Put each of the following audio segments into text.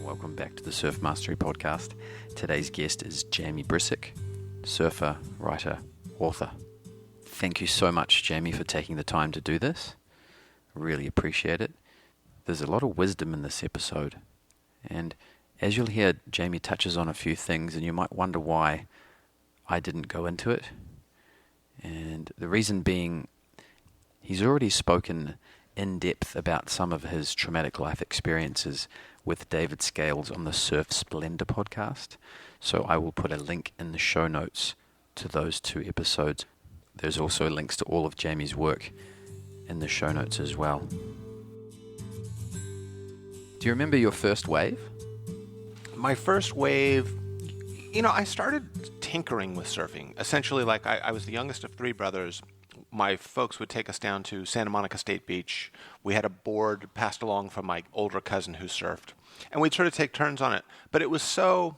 welcome back to the Surf Mastery Podcast. Today's guest is Jamie Brisick, surfer, writer, author. Thank you so much, Jamie, for taking the time to do this. Really appreciate it. There's a lot of wisdom in this episode, and as you'll hear, Jamie touches on a few things, and you might wonder why I didn't go into it. And the reason being, he's already spoken in depth about some of his traumatic life experiences with David Scales on the Surf Splendor podcast. So I will put a link in the show notes to those two episodes. There's also links to all of Jamie's work in the show notes as well. Do you remember your first wave? My first wave, I started tinkering with surfing. Essentially, I was the youngest of three brothers. My folks would take us down to Santa Monica State Beach. We had a board passed along from my older cousin who surfed, and we'd sort of take turns on it. But it was so,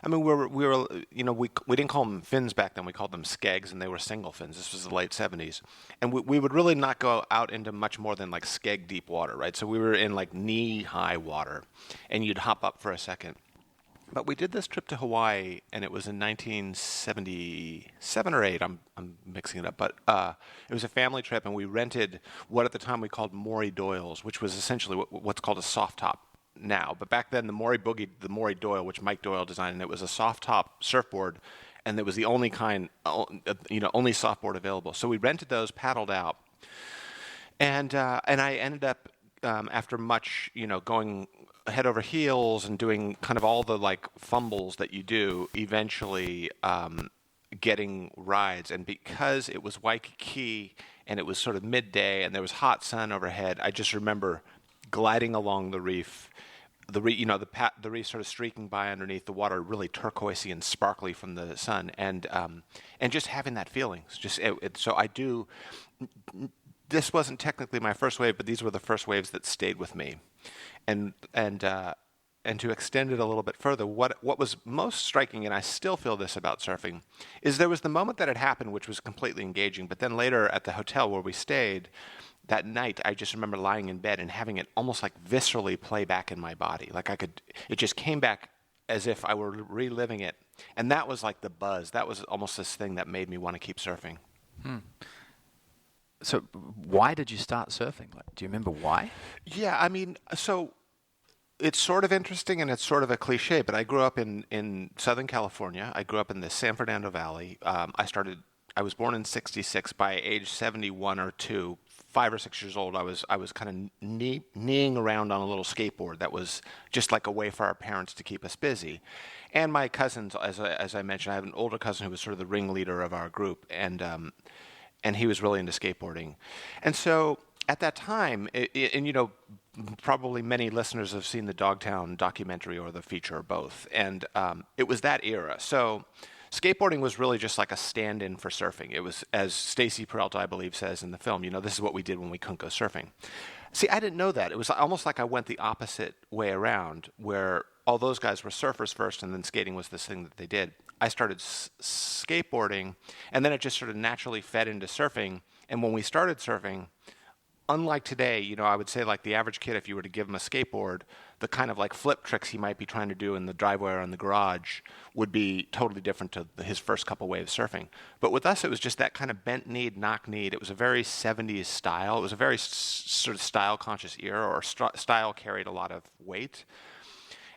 we didn't call them fins back then. We called them skegs, and they were single fins. This was the late 70s. And we would really not go out into much more than skeg deep water, right? So we were in knee-high water, and you'd hop up for a second. But we did this trip to Hawaii, and it was in 1977 or 8. I'm mixing it up. But it was a family trip, and we rented what at the time we called Maury Doyles, which was essentially what's called a soft top now. But back then, the Maury Doyle, which Mike Doyle designed, and it was a soft top surfboard, and it was the only kind, only softboard available. So we rented those, paddled out, and I ended up after much, going head over heels and doing kind of all the fumbles that you do, eventually getting rides. And because it was Waikiki and it was sort of midday and there was hot sun overhead, I just remember gliding along the reef, the reef sort of streaking by underneath, the water really turquoisey and sparkly from the sun, and just having that feeling. So I do. This wasn't technically my first wave, but these were the first waves that stayed with me. And to extend it a little bit further, what was most striking, and I still feel this about surfing, is there was the moment that it happened, which was completely engaging. But then later at the hotel where we stayed that night, I just remember lying in bed and having it almost viscerally play back in my body. It just came back as if I were reliving it. And that was the buzz. That was almost this thing that made me want to keep surfing. So why did you start surfing? Do you remember why? Yeah, so it's sort of interesting and it's sort of a cliche, but I grew up in Southern California. I grew up in the San Fernando Valley. I was born in 1966. By age 71 or 2, 5 or 6 years old, I was kind of kneeing around on a little skateboard that was just a way for our parents to keep us busy. And my cousins, as I mentioned, I have an older cousin who was sort of the ringleader of our group, and he was really into skateboarding. And so at that time, probably many listeners have seen the Dogtown documentary or the feature or both. And it was that era. So skateboarding was really just a stand-in for surfing. It was, as Stacy Peralta, I believe, says in the film, this is what we did when we couldn't go surfing. See, I didn't know that. It was almost I went the opposite way around, where all those guys were surfers first and then skating was this thing that they did. I started skateboarding, and then it just sort of naturally fed into surfing. And when we started surfing, unlike today, I would say the average kid, if you were to give him a skateboard, the kind of flip tricks he might be trying to do in the driveway or in the garage would be totally different to his first couple waves surfing. But with us, it was just that kind of bent knee, knock knee. It was a very 70s style. It was a very sort of style-conscious era, or style carried a lot of weight.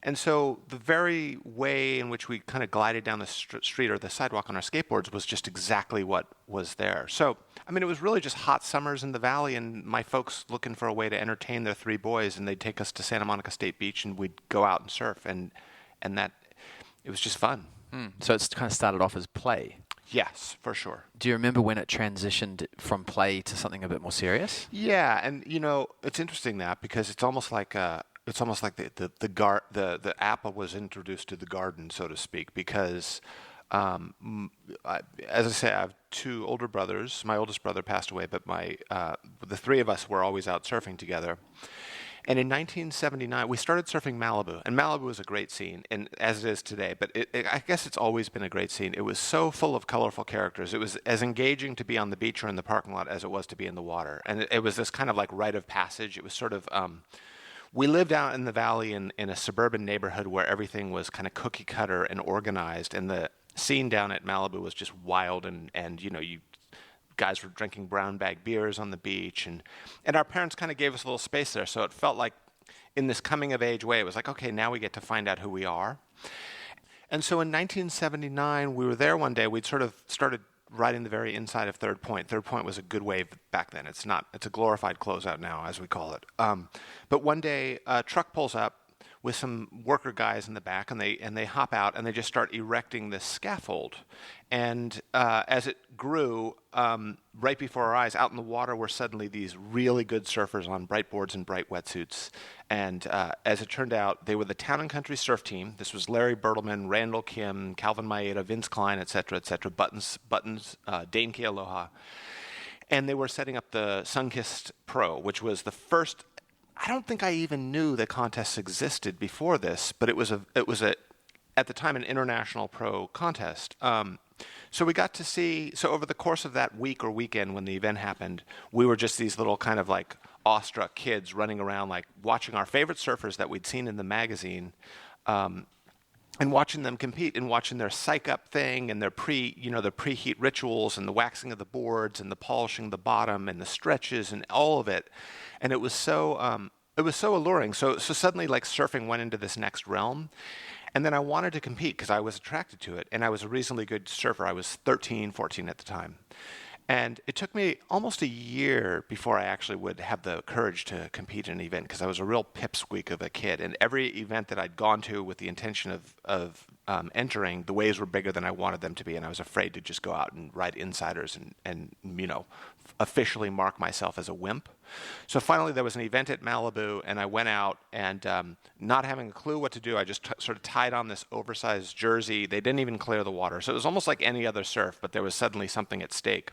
And so the very way in which we kind of glided down the street or the sidewalk on our skateboards was just exactly what was there. So, it was really just hot summers in the valley and my folks looking for a way to entertain their 3 boys, and they'd take us to Santa Monica State Beach and we'd go out and surf, and that it was just fun. So it's kind of started off as play. Yes, for sure. Do you remember when it transitioned from play to something a bit more serious? Yeah, and it's interesting that, because it's almost like the apple was introduced to the garden, so to speak, because as I say, I have 2 older brothers. My oldest brother passed away, but the 3 of us were always out surfing together. And in 1979, we started surfing Malibu, and Malibu was a great scene, and as it is today. But I guess it's always been a great scene. It was so full of colorful characters. It was as engaging to be on the beach or in the parking lot as it was to be in the water, and it was this kind of rite of passage. It was sort of we lived out in the valley in a suburban neighborhood where everything was kind of cookie cutter and organized, and the scene down at Malibu was just wild, and you guys were drinking brown bag beers on the beach, and our parents kind of gave us a little space there, so it felt like in this coming of age way, it was like, okay, now we get to find out who we are. And so in 1979, we were there one day. We'd sort of started riding the very inside of Third Point. Third Point was a good wave back then. It's a glorified closeout now, as we call it. But one day, a truck pulls up with some worker guys in the back, and they hop out, and they just start erecting this scaffold. And as it grew, right before our eyes, out in the water were suddenly these really good surfers on bright boards and bright wetsuits. And as it turned out, they were the Town and Country surf team. This was Larry Bertelman, Randall Kim, Calvin Maeda, Vince Klein, et cetera, Buttons, Dane Kealoha. And they were setting up the Sunkissed Pro, which was the first. I don't think I even knew that contests existed before this, but it was at the time an international pro contest. So we got to see. So over the course of that week or weekend when the event happened, we were just these little kind of like awestruck kids running around, like watching our favorite surfers that we'd seen in the magazine, and watching them compete and watching their psych up thing and their preheat rituals and the waxing of the boards and the polishing of the bottom and the stretches and all of it. And it was so alluring. So suddenly, like, surfing went into this next realm. And then I wanted to compete because I was attracted to it. And I was a reasonably good surfer. I was 13, 14 at the time. And it took me almost a year before I actually would have the courage to compete in an event, because I was a real pipsqueak of a kid. And every event that I'd gone to with the intention of entering, the waves were bigger than I wanted them to be. And I was afraid to just go out and ride insiders and officially mark myself as a wimp. So finally there was an event at Malibu, and I went out, and not having a clue what to do, I just sort of tied on this oversized jersey. They didn't even clear the water. So it was almost like any other surf, but there was suddenly something at stake.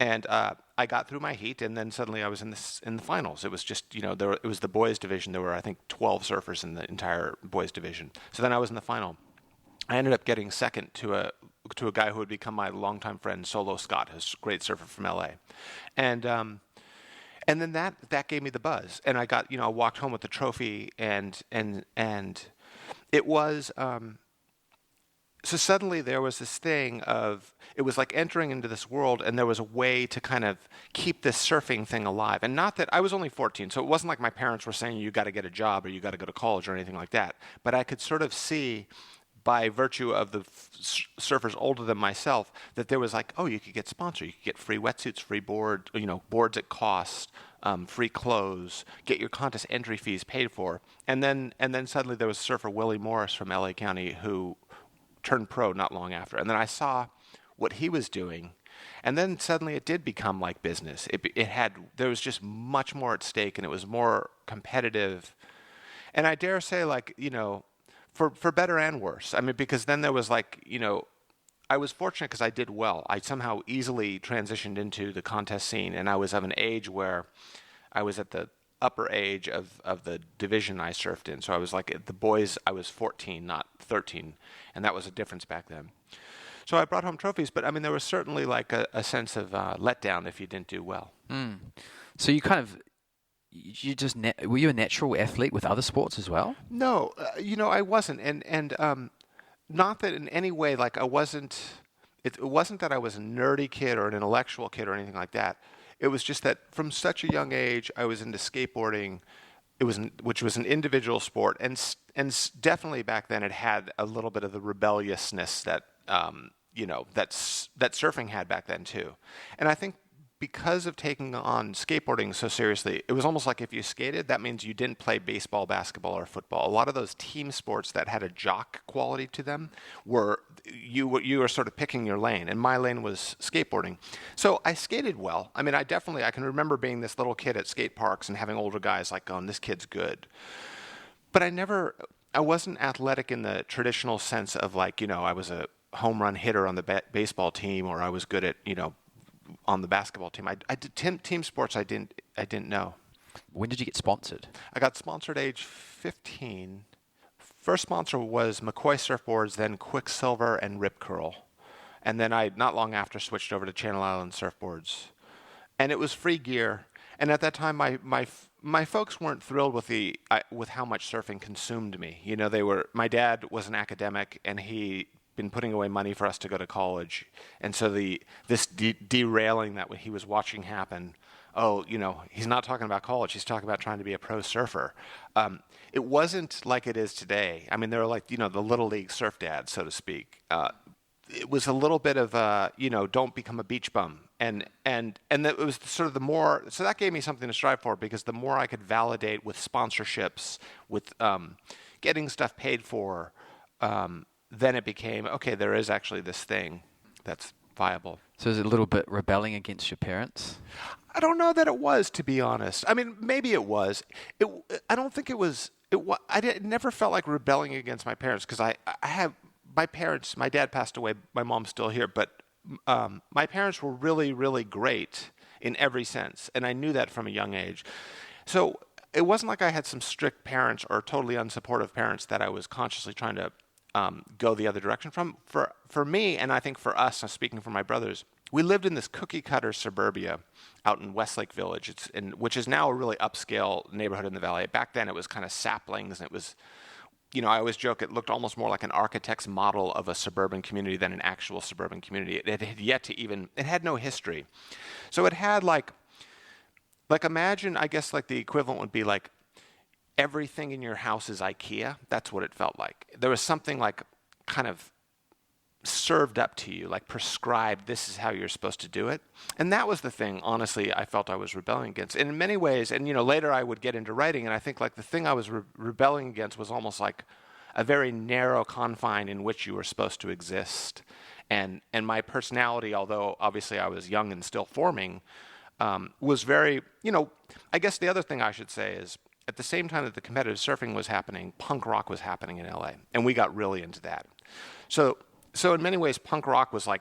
And I got through my heat, and then suddenly I was in the finals. It was just, it was the boys division. There were, I think, 12 surfers in the entire boys division. So then I was in the final. I ended up getting second to a guy who would become my longtime friend, Solo Scott, who's a great surfer from LA. And then that gave me the buzz. And I got, I walked home with the trophy, and it was, so suddenly there was this thing of, it was like entering into this world, and there was a way to kind of keep this surfing thing alive. And not that I was only 14, so it wasn't like my parents were saying you got to get a job or you got to go to college or anything like that. But I could sort of see, by virtue of the surfers older than myself, that there was like, oh, you could get sponsored, you could get free wetsuits, free board, boards at cost, free clothes, get your contest entry fees paid for. And then suddenly there was surfer Willie Morris from LA County who turned pro not long after. And then I saw what he was doing, and then suddenly it did become like business. There was just much more at stake, and it was more competitive. And I dare say, like, for better and worse. I mean, because then there was like, I was fortunate because I did well. I somehow easily transitioned into the contest scene, and I was of an age where I was at the upper age of the division I surfed in. So I was like, the boys, I was 14, not 13, and that was a difference back then. So I brought home trophies, but I mean, there was certainly like a sense of letdown if you didn't do well. So you kind of, were you a natural athlete with other sports as well? No, I wasn't, and not that in any way, like I wasn't. It wasn't that I was a nerdy kid or an intellectual kid or anything like that. It was just that from such a young age, I was into skateboarding. Which was an individual sport, and definitely back then it had a little bit of the rebelliousness that that surfing had back then too. And I think because of taking on skateboarding so seriously, it was almost like if you skated, that means you didn't play baseball, basketball, or football. A lot of those team sports that had a jock quality to them you were sort of picking your lane, and my lane was skateboarding. So I skated well. I mean, I can remember being this little kid at skate parks and having older guys like going, this kid's good. But I wasn't athletic in the traditional sense of like, I was a home run hitter on the baseball team, or I was good at, on the basketball team. I did team sports. I didn't know. When did you get sponsored? I got sponsored age 15. First sponsor was McCoy Surfboards, then Quicksilver and Rip Curl. And then I, not long after, switched over to Channel Island Surfboards. And it was free gear. And at that time, my folks weren't thrilled with with how much surfing consumed me. My dad was an academic, and he been putting away money for us to go to college, and so this derailing that he was watching happen. Oh, he's not talking about college. He's talking about trying to be a pro surfer. It wasn't like it is today. I mean, there were like, the little league surf dads, so to speak. It was a little bit of, don't become a beach bum. And it was sort of the more, so that gave me something to strive for, because the more I could validate with sponsorships, with getting stuff paid for, then it became, okay, there is actually this thing that's viable. So is it a little bit rebelling against your parents? I don't know that it was, to be honest. I mean, maybe it was. I don't think it was. It never felt like rebelling against my parents, because I have my parents. My dad passed away. My mom's still here, but my parents were really, really great in every sense, and I knew that from a young age. So it wasn't like I had some strict parents or totally unsupportive parents that I was consciously trying to go the other direction from. For me, and I think for us, I'm speaking for my brothers, we lived in this cookie-cutter suburbia out in Westlake Village, which is now a really upscale neighborhood in the valley. Back then, it was kind of saplings, and it was, I always joke, it looked almost more like an architect's model of a suburban community than an actual suburban community. It had yet to even, it had no history. So it had like imagine, I guess like the equivalent would be like, everything in your house is IKEA. That's what it felt like. There was something like kind of served up to you, like prescribed, this is how you're supposed to do it. And that was the thing, honestly, I felt I was rebelling against. And in many ways, and later I would get into writing, and I think like the thing I was rebelling against was almost like a very narrow confine in which you were supposed to exist. And my personality, although obviously I was young and still forming, was very, I guess the other thing I should say is, at the same time that the competitive surfing was happening, punk rock was happening in LA, and we got really into that. So in many ways, punk rock was like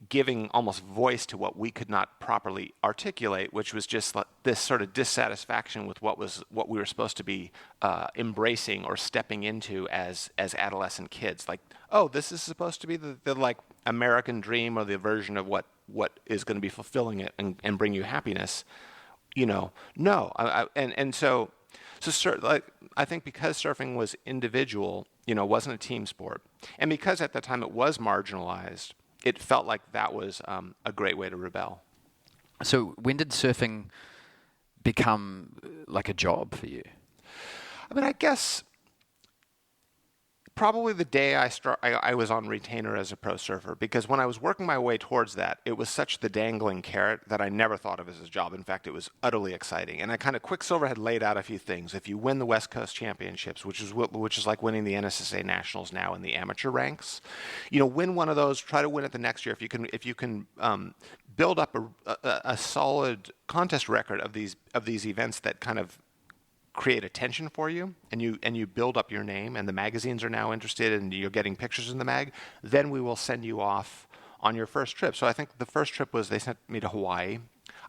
giving almost voice to what we could not properly articulate, which was just like this sort of dissatisfaction with what we were supposed to be embracing or stepping into as adolescent kids. Like, oh, this is supposed to be the like American dream, or the version of what is going to be fulfilling it and bring you happiness. No, like, I think because surfing was individual, wasn't a team sport, and because at that time it was marginalized, it felt like that was a great way to rebel. So when did surfing become like a job for you? I mean, I guess probably the day I was on retainer as a pro surfer, because when I was working my way towards that, it was such the dangling carrot that I never thought of as a job. In fact, it was utterly exciting. And I kind of Quicksilver had laid out a few things. If you win the West Coast Championships, which is like winning the NSSA Nationals now in the amateur ranks, win one of those. Try to win it the next year. If you can build up a solid contest record of these events that kind of create attention for you, and you build up your name, and the magazines are now interested, and you're getting pictures in the mag, then we will send you off on your first trip. So I think the first trip was they sent me to Hawaii.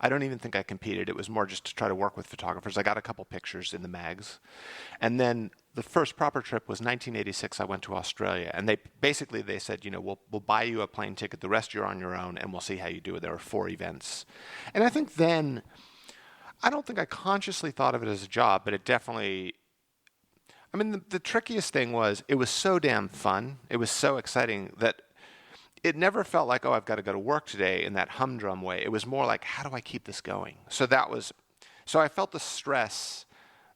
I don't even think I competed. It was more just to try to work with photographers. I got a couple pictures in the mags. And then the first proper trip was 1986. I went to Australia, and they said, we'll buy you a plane ticket. The rest you're on your own, and we'll see how you do it. There were 4 events. And I think then, I don't think I consciously thought of it as a job, but it definitely, I mean, the trickiest thing was it was so damn fun. It was so exciting that it never felt like, oh, I've got to go to work today in that humdrum way. It was more like, how do I keep this going? So I felt the stress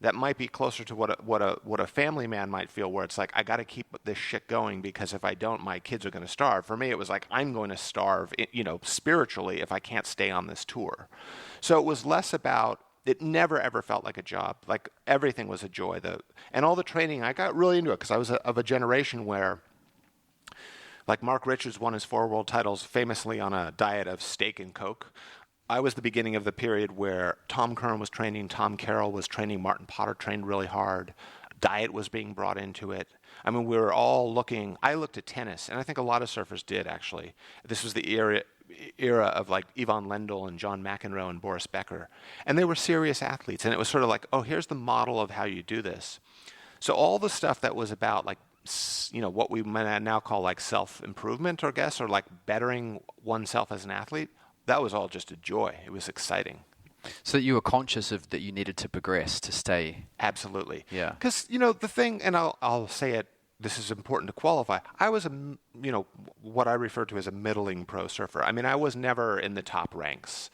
that might be closer to what a family man might feel, where it's like, I got to keep this shit going, because if I don't, my kids are going to starve. For me, it was like, I'm going to starve, spiritually, if I can't stay on this tour. So it was less about, it never ever felt like a job. Like, everything was a joy. And all the training, I got really into it, because I was of a generation where, like, Mark Richards won his 4 world titles famously on a diet of steak and Coke. I was the beginning of the period where Tom Curran was training, Tom Carroll was training, Martin Potter trained really hard. Diet was being brought into it. I mean, we were all I looked at tennis, and I think a lot of surfers did, actually. This was the era of like Yvonne Lendl and John McEnroe and Boris Becker. And they were serious athletes, and it was sort of like, oh, here's the model of how you do this. So all the stuff that was about like, what we might now call like self-improvement, or like bettering oneself as an athlete, that was all just a joy. It was exciting. So you were conscious of that you needed to progress to stay. Absolutely. Yeah. Because, the thing, and I'll say it, this is important to qualify. I was what I refer to as a middling pro surfer. I mean, I was never in the top ranks.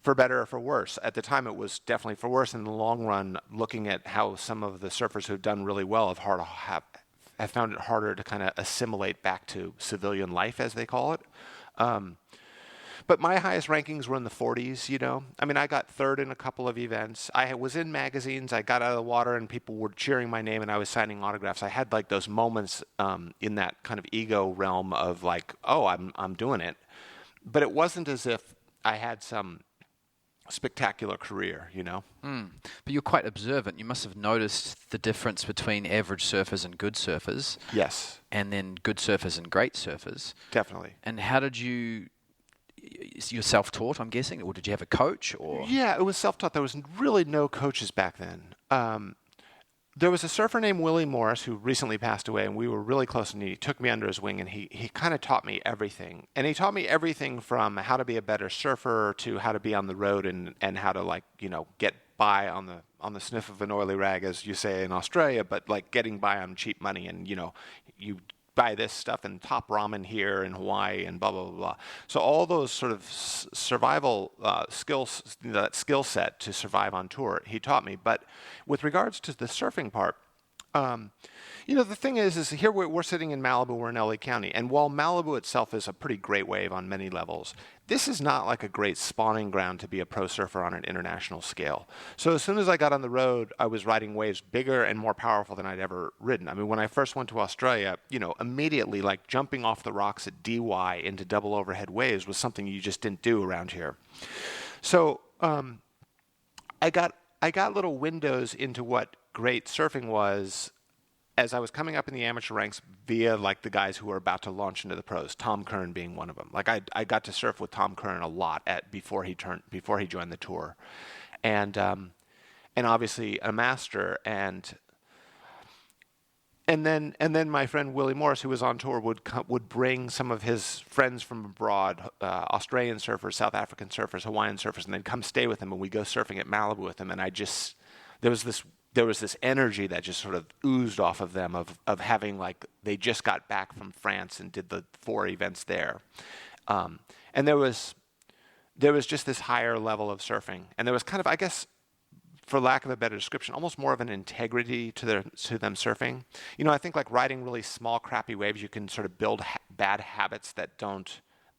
For better or for worse. At the time, it was definitely for worse. In the long run, looking at how some of the surfers who've done really well have found it harder to kind of assimilate back to civilian life, as they call it. But my highest rankings were in the 40s, I mean, I got third in a couple of events. I was in magazines. I got out of the water and people were cheering my name and I was signing autographs. I had like those moments in that kind of ego realm of like, oh, I'm doing it. But it wasn't as if I had some spectacular career, But you're quite observant. You must have noticed the difference between average surfers and good surfers. Yes. And then good surfers and great surfers. Definitely. And how did you're self-taught, I'm guessing, or did you have a coach? Or Yeah, it was self-taught. There was really no coaches back then. There was a surfer named Willie Morris who recently passed away, and we were really close, and he took me under his wing, and he kind of taught me everything. And he taught me everything from how to be a better surfer to how to be on the road and how to, get by on the sniff of an oily rag, as you say in Australia, but, getting by on cheap money. And, you buy this stuff and top ramen here in Hawaii and blah, blah, blah, blah. So all those sort of survival skills, that skill set to survive on tour, he taught me. But with regards to the surfing part, the thing is here we're sitting in Malibu, we're in LA County, and while Malibu itself is a pretty great wave on many levels, this is not like a great spawning ground to be a pro surfer on an international scale. So as soon as I got on the road, I was riding waves bigger and more powerful than I'd ever ridden. I mean, when I first went to Australia, immediately jumping off the rocks at DY into double overhead waves was something you just didn't do around here. So I got little windows into what great surfing was as I was coming up in the amateur ranks via the guys who were about to launch into the pros, Tom Curran being one of them. I got to surf with Tom Curran a lot before he joined the tour, and obviously a master, and then my friend Willie Morris, who was on tour, would bring some of his friends from abroad, Australian surfers, South African surfers, Hawaiian surfers, and they'd come stay with him, and we'd go surfing at Malibu with him, and there was this energy that just sort of oozed off of them of having they just got back from France and did the 4 events there. And there was just this higher level of surfing. And there was kind of, I guess, for lack of a better description, almost more of an integrity to them surfing. I think riding really small, crappy waves, you can sort of build bad habits that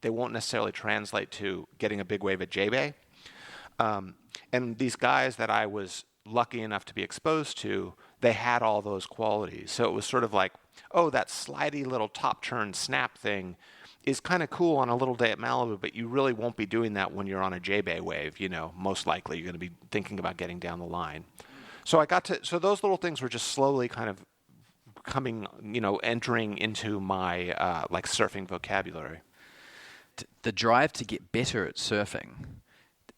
won't necessarily translate to getting a big wave at J-Bay. And these guys that I was lucky enough to be exposed to, they had all those qualities. So it was sort of that slidey little top turn snap thing is kind of cool on a little day at Malibu, but you really won't be doing that when you're on a J-Bay wave, most likely you're going to be thinking about getting down the line. So so those little things were just slowly kind of coming, entering into my surfing vocabulary. The drive to get better at surfing,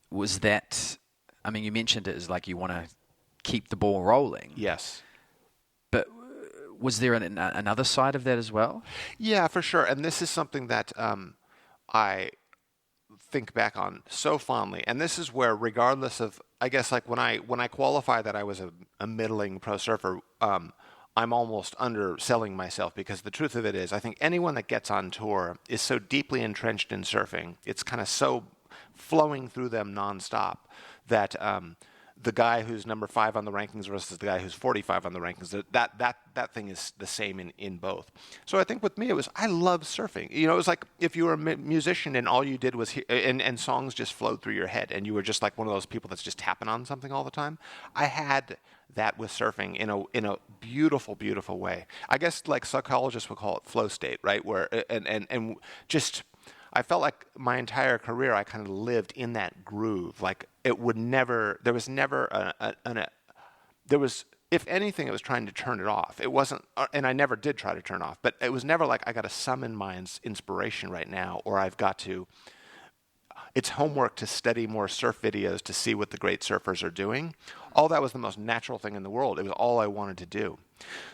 was that, I mean, you mentioned it as you want to keep the ball rolling. Yes. But was there another side of that as well? Yeah, for sure. And this is something that I think back on so fondly. And this is where, regardless of, I guess, when I qualify that I was a middling pro surfer, I'm almost underselling myself, because the truth of it is, I think anyone that gets on tour is so deeply entrenched in surfing, it's kind of so flowing through them nonstop that the guy who's number 5 on the rankings versus the guy who's 45 on the rankings, that thing is the same in both. So I think with me, it was, I love surfing. It was like if you were a musician and all you did was and songs just flowed through your head, and you were just one of those people that's just tapping on something all the time. I had that with surfing in a beautiful, beautiful way. I guess psychologists would call it flow state, right? Where and just, I felt like my entire career I kind of lived in that groove. It would never, there was never there was, if anything, it was trying to turn it off. It wasn't, and I never did try to turn off, but it was never I got to summon my inspiration right now, or I've got to, it's homework to study more surf videos to see what the great surfers are doing. All that was the most natural thing in the world. It was all I wanted to do.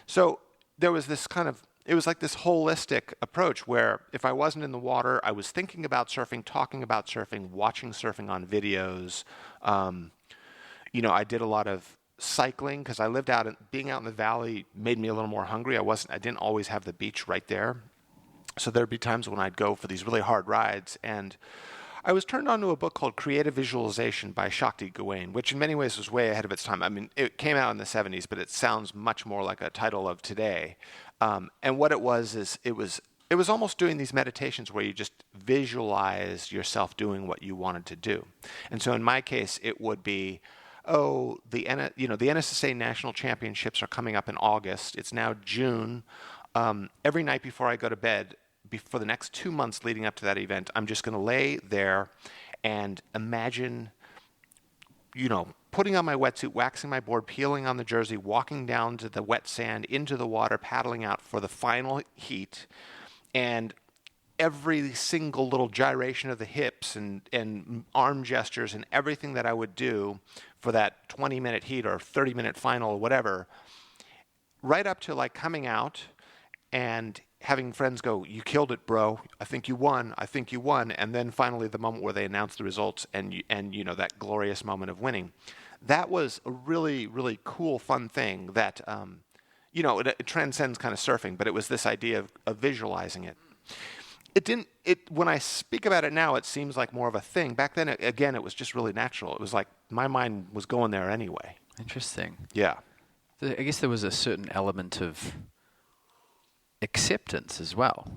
So there was this kind of it was like this holistic approach where if I wasn't in the water, I was thinking about surfing, talking about surfing, watching surfing on videos. I did a lot of cycling because I lived out, being out in the valley made me a little more hungry. I didn't always have the beach right there. So there'd be times when I'd go for these really hard rides, and I was turned on to a book called Creative Visualization by Shakti Gawain, which in many ways was way ahead of its time. I mean, it came out in the 70s, but it sounds much more like a title of today. And what it was is it was almost doing these meditations where you just visualize yourself doing what you wanted to do. And so in my case, it would be, the NSSA National Championships are coming up in August. It's now June. Every night before I go to bed, for the next 2 months leading up to that event, I'm just going to lay there and imagine, putting on my wetsuit, waxing my board, peeling on the jersey, walking down to the wet sand, into the water, paddling out for the final heat. And every single little gyration of the hips and arm gestures and everything that I would do for that 20-minute heat or 30-minute final or whatever, right up to like coming out and having friends go, "You killed it, bro. I think you won. I think you won." And then finally the moment where they announce the results and that glorious moment of winning. That was a really, really cool, fun thing that, it transcends kind of surfing, but it was this idea of visualizing it. When I speak about it now, it seems like more of a thing. Back then, again, it was just really natural. It was like my mind was going there anyway. Interesting. Yeah. I guess there was a certain element of acceptance as well.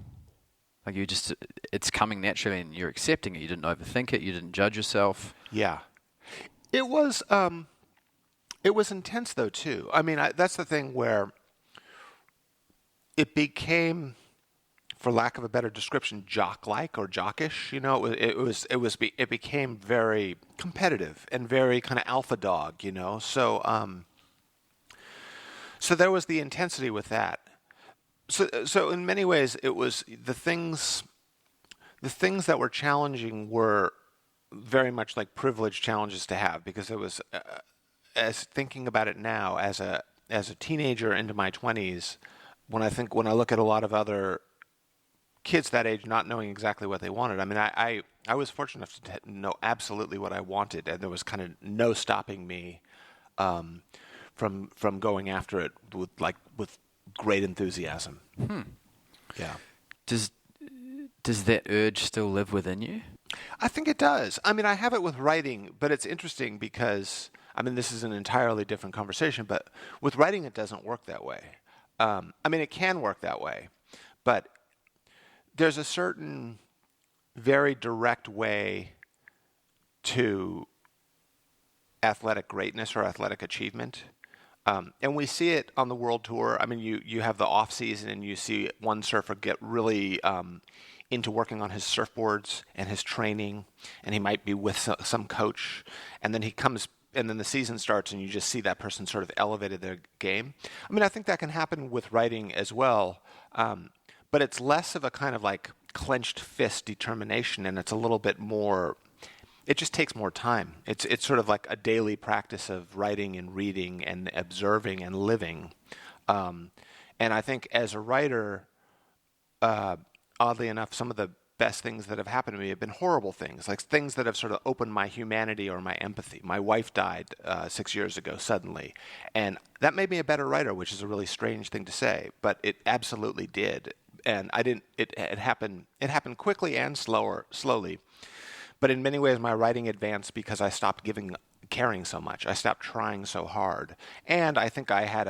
Like it's coming naturally and you're accepting it. You didn't overthink it. You didn't judge yourself. Yeah. It was intense though too. I mean, that's the thing where it became, for lack of a better description, jock-like or jockish. It became very competitive and very kind of alpha dog. So there was the intensity with that. So in many ways, it was the things that were challenging were very much like privileged challenges to have, because it was, as thinking about it now, as a teenager into my 20s, when I look at a lot of other kids that age not knowing exactly what they wanted. I mean, I was fortunate enough to know absolutely what I wanted, and there was kind of no stopping me from going after it with great enthusiasm. Yeah. Does that urge still live within you? I think it does. I mean, I have it with writing, but it's interesting because, I mean, this is an entirely different conversation, but with writing, it doesn't work that way. I mean, it can work that way, but there's a certain very direct way to athletic greatness or athletic achievement. And we see it on the world tour. I mean, you have the off season and you see one surfer get really into working on his surfboards and his training, and he might be with some coach, and then then the season starts and you just see that person sort of elevated their game. I mean, I think that can happen with writing as well, but it's less of a kind of like clenched fist determination, and it's a little bit more, it just takes more time. It's sort of like a daily practice of writing and reading and observing and living. And I think as a writer, oddly enough, some of the best things that have happened to me have been horrible things, like things that have sort of opened my humanity or my empathy. My wife died 6 years ago suddenly, and that made me a better writer, which is a really strange thing to say, but it absolutely did. And it happened quickly and slowly. But in many ways, my writing advanced because I stopped caring so much. I stopped trying so hard. And I think I had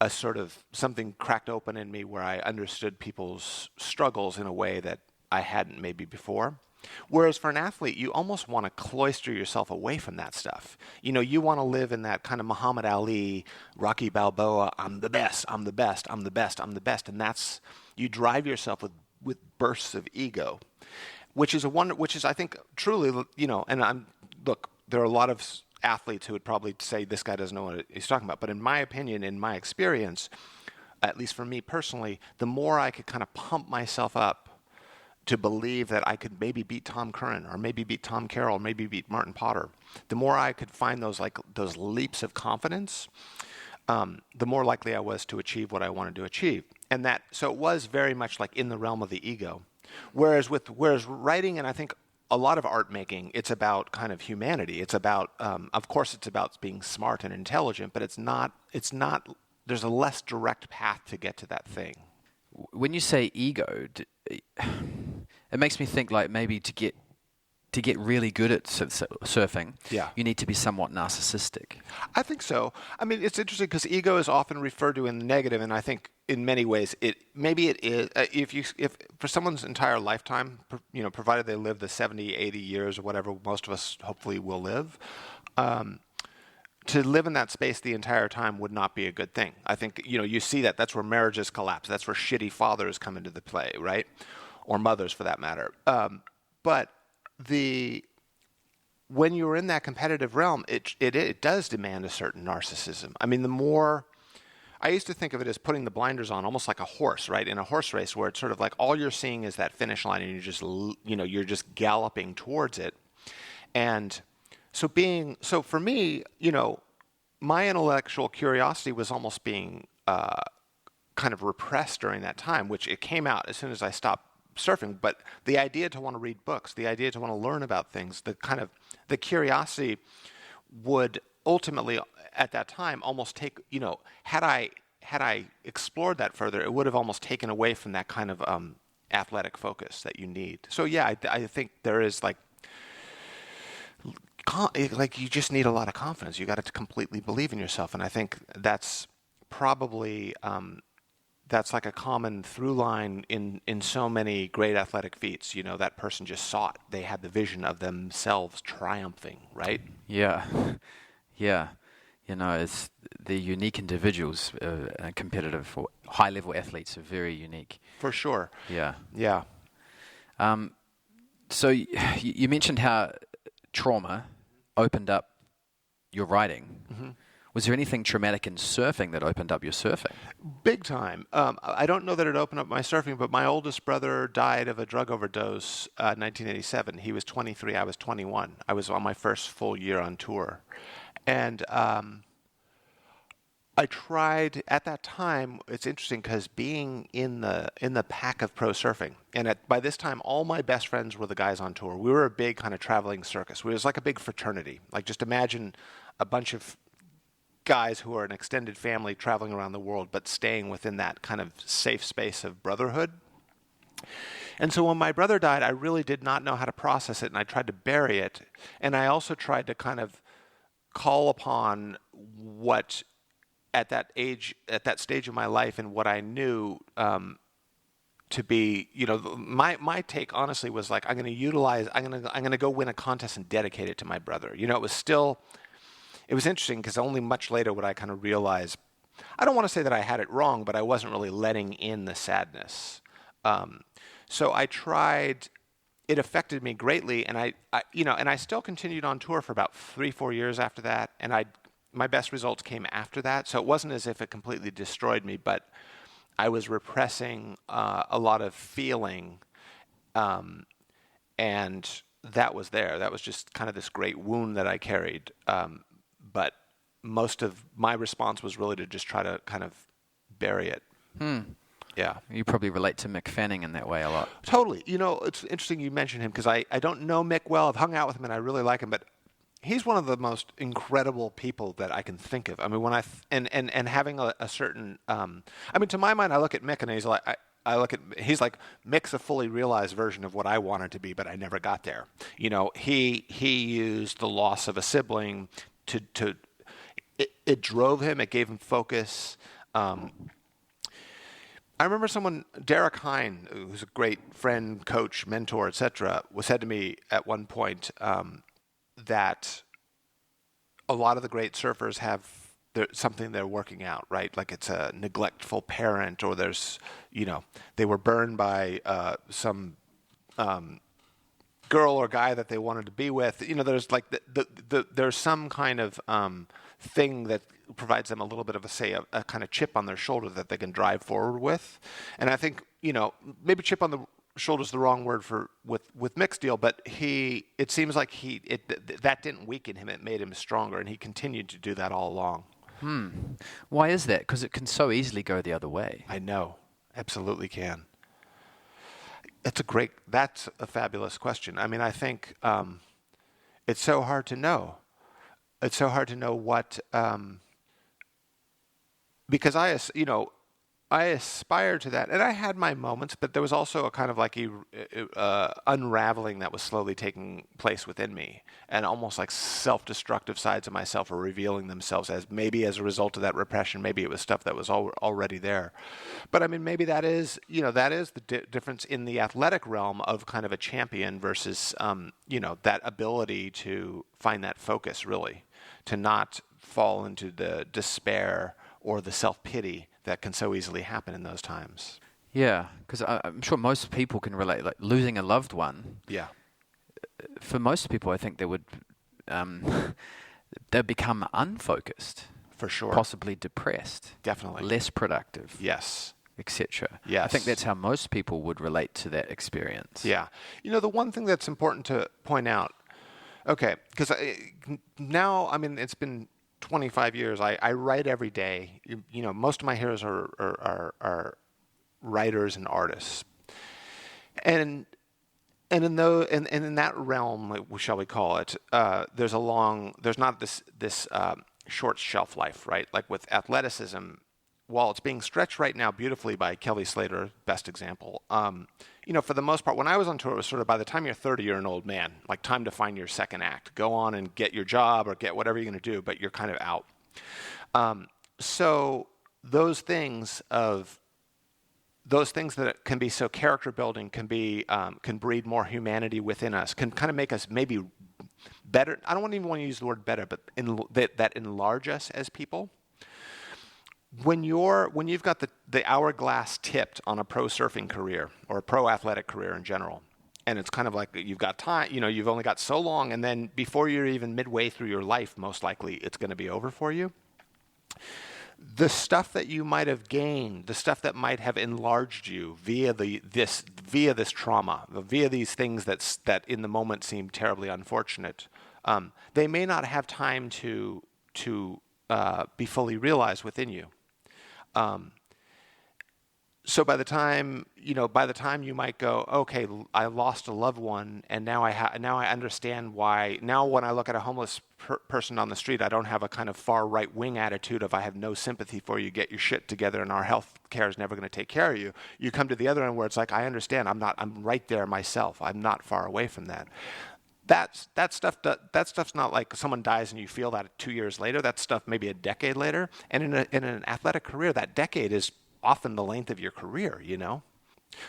a sort of something cracked open in me where I understood people's struggles in a way that I hadn't maybe before. Whereas for an athlete, you almost want to cloister yourself away from that stuff. You want to live in that kind of Muhammad Ali, Rocky Balboa, I'm the best, I'm the best, I'm the best, I'm the best. And that's, you drive yourself with bursts of ego, which is I think truly, and look, there are a lot of athletes who would probably say this guy doesn't know what he's talking about. But in my opinion, in my experience, at least for me personally, the more I could kind of pump myself up to believe that I could maybe beat Tom Curran or maybe beat Tom Carroll or maybe beat Martin Potter, the more I could find those leaps of confidence, the more likely I was to achieve what I wanted to achieve. And that, so it was very much like in the realm of the ego. Whereas writing, and I think a lot of art making, it's about kind of humanity. It's about, of course, it's about being smart and intelligent, but it's not, there's a less direct path to get to that thing. When you say ego, it makes me think like maybe to get really good at surfing, you need to be somewhat narcissistic. I think so. I mean, it's interesting because ego is often referred to in the negative, and I think in many ways it is. If for someone's entire lifetime, provided they live the 70, 80 years or whatever most of us hopefully will live, to live in that space the entire time would not be a good thing. I think you see that. That's where marriages collapse. That's where shitty fathers come into the play, right? Or mothers, for that matter. But when you're in that competitive realm, it does demand a certain narcissism. I mean, I used to think of it as putting the blinders on, almost like a horse, right? In a horse race, where it's sort of like all you're seeing is that finish line, and you're just galloping towards it. And so for me, my intellectual curiosity was almost being kind of repressed during that time, which it came out as soon as I stopped surfing. But the idea to want to read books, the idea to want to learn about things, the curiosity would ultimately at that time almost take, had I explored that further, it would have almost taken away from that kind of athletic focus that you need. So yeah, I think there is like you just need a lot of confidence. You got to completely believe in yourself, and I think that's probably that's like a common through line in so many great athletic feats. That person just saw it. They had the vision of themselves triumphing, right? Yeah. It's the unique individuals, competitive or high-level athletes are very unique. For sure. Yeah. So you mentioned how trauma opened up your writing. Mm-hmm. Was there anything traumatic in surfing that opened up your surfing? Big time. I don't know that it opened up my surfing, but my oldest brother died of a drug overdose in 1987. He was 23, I was 21. I was on my first full year on tour. And I tried, at that time, it's interesting because being in the pack of pro surfing, and by this time, all my best friends were the guys on tour. We were a big kind of traveling circus. It was like a big fraternity. Like just imagine a bunch of guys who are an extended family traveling around the world, but staying within that kind of safe space of brotherhood. And so when my brother died, I really did not know how to process it, and I tried to bury it. And I also tried to kind of call upon what, at that stage of my life, and what I knew to be, my take honestly was like, I'm going to go win a contest and dedicate it to my brother. It was interesting because only much later would I kind of realize, I don't want to say that I had it wrong, but I wasn't really letting in the sadness. So I tried. It affected me greatly, and I still continued on tour for about 3-4 years after that, and my best results came after that. So it wasn't as if it completely destroyed me, but I was repressing a lot of feeling, and that was there. That was just kind of this great wound that I carried. But most of my response was really to just try to kind of bury it. Yeah. You probably relate to Mick Fanning in that way a lot. Totally. It's interesting you mention him because I don't know Mick well. I've hung out with him and I really like him, but he's one of the most incredible people that I can think of. I mean, and having a certain, to my mind, I look at Mick and he's like, he's like, Mick's a fully realized version of what I wanted to be, but I never got there. He used the loss of a sibling it drove him. It gave him focus. I remember Derek Hine, who's a great friend, coach, mentor, etc., said to me at one point that a lot of the great surfers have something they're working out, right? Like it's a neglectful parent, or there's, they were burned by some girl or guy that they wanted to be with. There's like there's some kind of thing that provides them a little bit of a kind of chip on their shoulder that they can drive forward with. And I think, maybe chip on the shoulder is the wrong word with Mick's deal, but it seems like that didn't weaken him. It made him stronger, and he continued to do that all along. Why is that? Because it can so easily go the other way. I know. Absolutely can. That's a fabulous question. I mean, I think it's so hard to know. It's so hard to know what, because I aspired to that, and I had my moments, but there was also a kind of like unraveling that was slowly taking place within me, and almost like self-destructive sides of myself were revealing themselves as maybe as a result of that repression. Maybe it was stuff that was already there, but I mean, maybe that is the difference in the athletic realm of kind of a champion versus that ability to find that focus, really, to not fall into the despair or the self-pity that can so easily happen in those times. Yeah, because I'm sure most people can relate. Like losing a loved one. Yeah. For most people, I think they would they'd become unfocused, For sure. possibly depressed, Definitely. less productive, Yes. etc. Yes. I think that's how most people would relate to that experience. Yeah. The one thing that's important to point out, okay, because now, I mean, it's been 25 years. I write every day. Most of my heroes are writers and artists, and in that realm, shall we call it, there's not this short shelf life, right? Like with athleticism, while it's being stretched right now beautifully by Kelly Slater, best example. For the most part, when I was on tour, it was sort of by the time you're 30, you're an old man. Like time to find your second act. Go on and get your job or get whatever you're going to do, but you're kind of out. So those things that can be so character building can breed more humanity within us. Can kind of make us maybe better. I don't even want to use the word better, but that enlarge us as people. When you've got the hourglass tipped on a pro surfing career or a pro athletic career in general, and it's kind of like you've got time, you've only got so long, and then before you're even midway through your life, most likely it's going to be over for you. The stuff that you might have gained, the stuff that might have enlarged you via this trauma, via these things that in the moment seem terribly unfortunate, they may not have time to be fully realized within you. So by the time you might go, okay, I lost a loved one, and now I understand why. Now when I look at a homeless person on the street, I don't have a kind of far right wing attitude of I have no sympathy for you, get your shit together, and our health care is never going to take care of you. You come to the other end where it's like, I understand, I'm right there myself. I'm not far away from that. That stuff's not like someone dies and you feel that 2 years later. That stuff maybe a decade later. And in an athletic career, that decade is often the length of your career.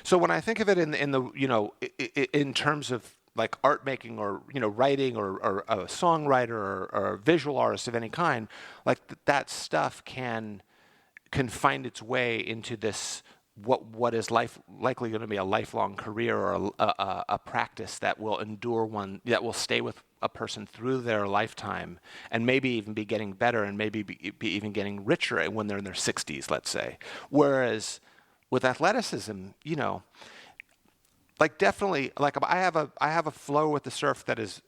So when I think of it in terms of like art making or writing or a songwriter or a visual artist of any kind, like that stuff can find its way into this. What is likely going to be a lifelong career or a practice that will endure that will stay with a person through their lifetime and maybe even be getting better and maybe be even getting richer when they're in their 60s, let's say. Whereas with athleticism, like definitely, like I have a flow with the surf that is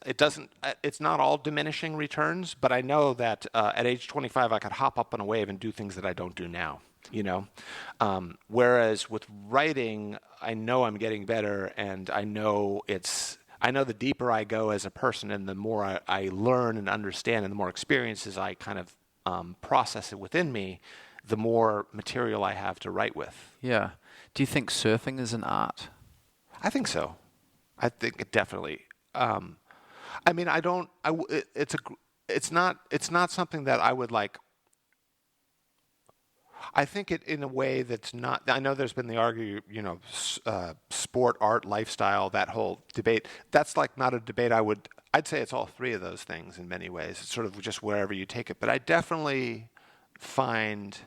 it's not all diminishing returns, but I know that at age 25 I could hop up on a wave and do things that I don't do now. Whereas with writing, I know I'm getting better, and I know the deeper I go as a person, and the more I learn and understand, and the more experiences I kind of process it within me, the more material I have to write with. Yeah. Do you think surfing is an art? I think so. I think it definitely. I mean, I don't. It's not something that I would like. I think it in a way that's not. I know there's been the argument, sport, art, lifestyle, that whole debate. That's like not a debate I'd say it's all three of those things in many ways. It's sort of just wherever you take it. But I definitely find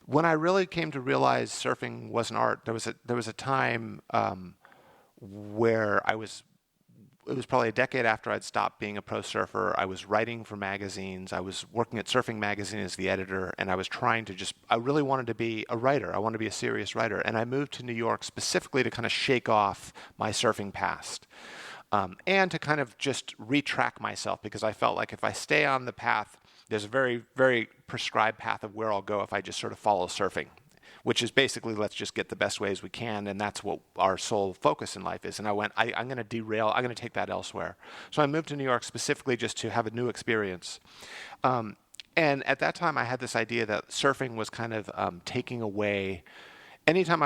when I really came to realize surfing was an art, there was a time where it was probably a decade after I'd stopped being a pro surfer. I was writing for magazines. I was working at Surfing Magazine as the editor, and I was I really wanted to be a writer. I wanted to be a serious writer. And I moved to New York specifically to kind of shake off my surfing past and to kind of just retrack myself, because I felt like if I stay on the path, there's a very, very prescribed path of where I'll go if I just sort of follow surfing. which is basically let's just get the best waves we can, and that's what our sole focus in life is. And I went, I'm going to derail, I'm going to take that elsewhere. So I moved to New York specifically just to have a new experience. And at that time, I had this idea that surfing was kind of taking away. Anytime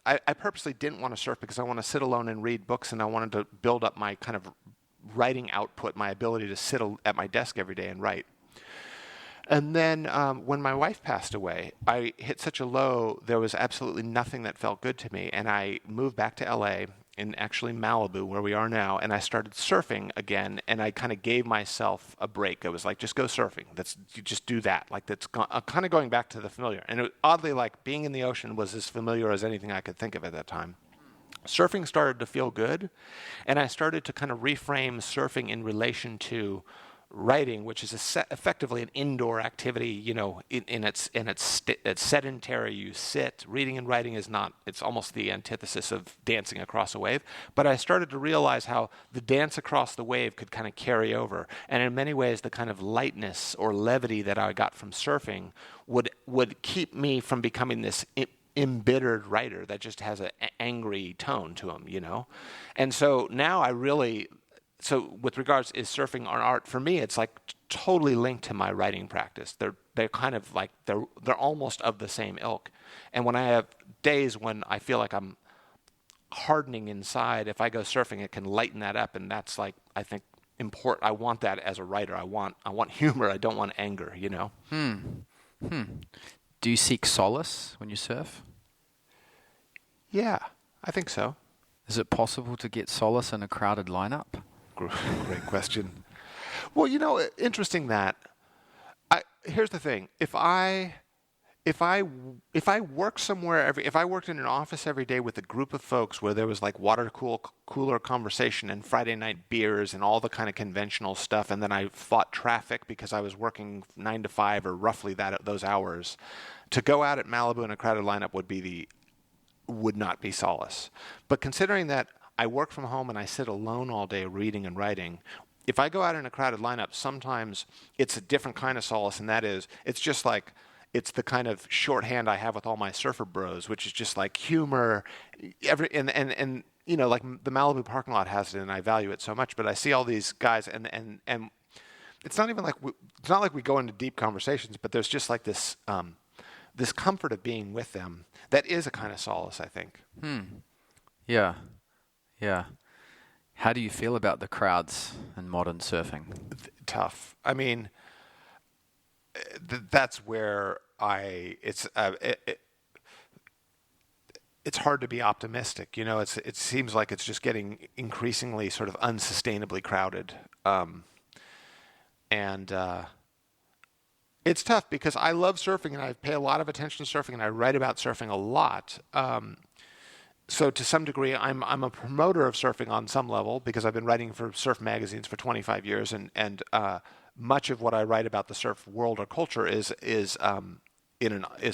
I purposely didn't want to surf because I want to sit alone and read books, and I wanted to build up my kind of writing output, my ability to sit at my desk every day and write. And then when my wife passed away, I hit such a low, there was absolutely nothing that felt good to me. And I moved back to LA, in actually Malibu, where we are now, and I started surfing again, and I kind of gave myself a break. I was like, just go surfing. You just do that. Like, that's kind of going back to the familiar. And oddly, like, being in the ocean was as familiar as anything I could think of at that time. Surfing started to feel good, and I started to kind of reframe surfing in relation to writing, which is effectively an indoor activity, you know, it's sedentary. You sit. Reading and writing is not. It's almost the antithesis of dancing across a wave. But I started to realize how the dance across the wave could kind of carry over, and in many ways, the kind of lightness or levity that I got from surfing would keep me from becoming this embittered writer that just has an angry tone to him, you know. And so now So with regards, is surfing an art? For me, it's like totally linked to my writing practice. They're kind of like, they're almost of the same ilk. And when I have days when I feel like I'm hardening inside, if I go surfing, it can lighten that up. And that's like, I think, important. I want that as a writer. I want humor. I don't want anger, you know? Do you seek solace when you surf? Yeah, I think so. Is it possible to get solace in a crowded lineup? Great question. Well, you know, interesting that. Here's the thing: if I work somewhere if I worked in an office every day with a group of folks where there was like cooler conversation and Friday night beers and all the kind of conventional stuff, and then I fought traffic because I was working 9 to 5 or roughly those hours, to go out at Malibu in a crowded lineup would not be solace. But considering that I work from home and I sit alone all day reading and writing, if I go out in a crowded lineup, sometimes it's a different kind of solace, and that is, it's just like, it's the kind of shorthand I have with all my surfer bros, which is just like humor, and you know, like the Malibu parking lot has it, and I value it so much. But I see all these guys, and it's not even like it's not like we go into deep conversations, but there's just like this this comfort of being with them that is a kind of solace, I think. Yeah. How do you feel about the crowds in modern surfing? Tough. I mean, that's where it's hard to be optimistic. You know, it seems like it's just getting increasingly sort of unsustainably crowded, and it's tough because I love surfing and I pay a lot of attention to surfing and I write about surfing a lot. So to some degree, I'm a promoter of surfing on some level because I've been writing for surf magazines for 25 years, and much of what I write about the surf world or culture is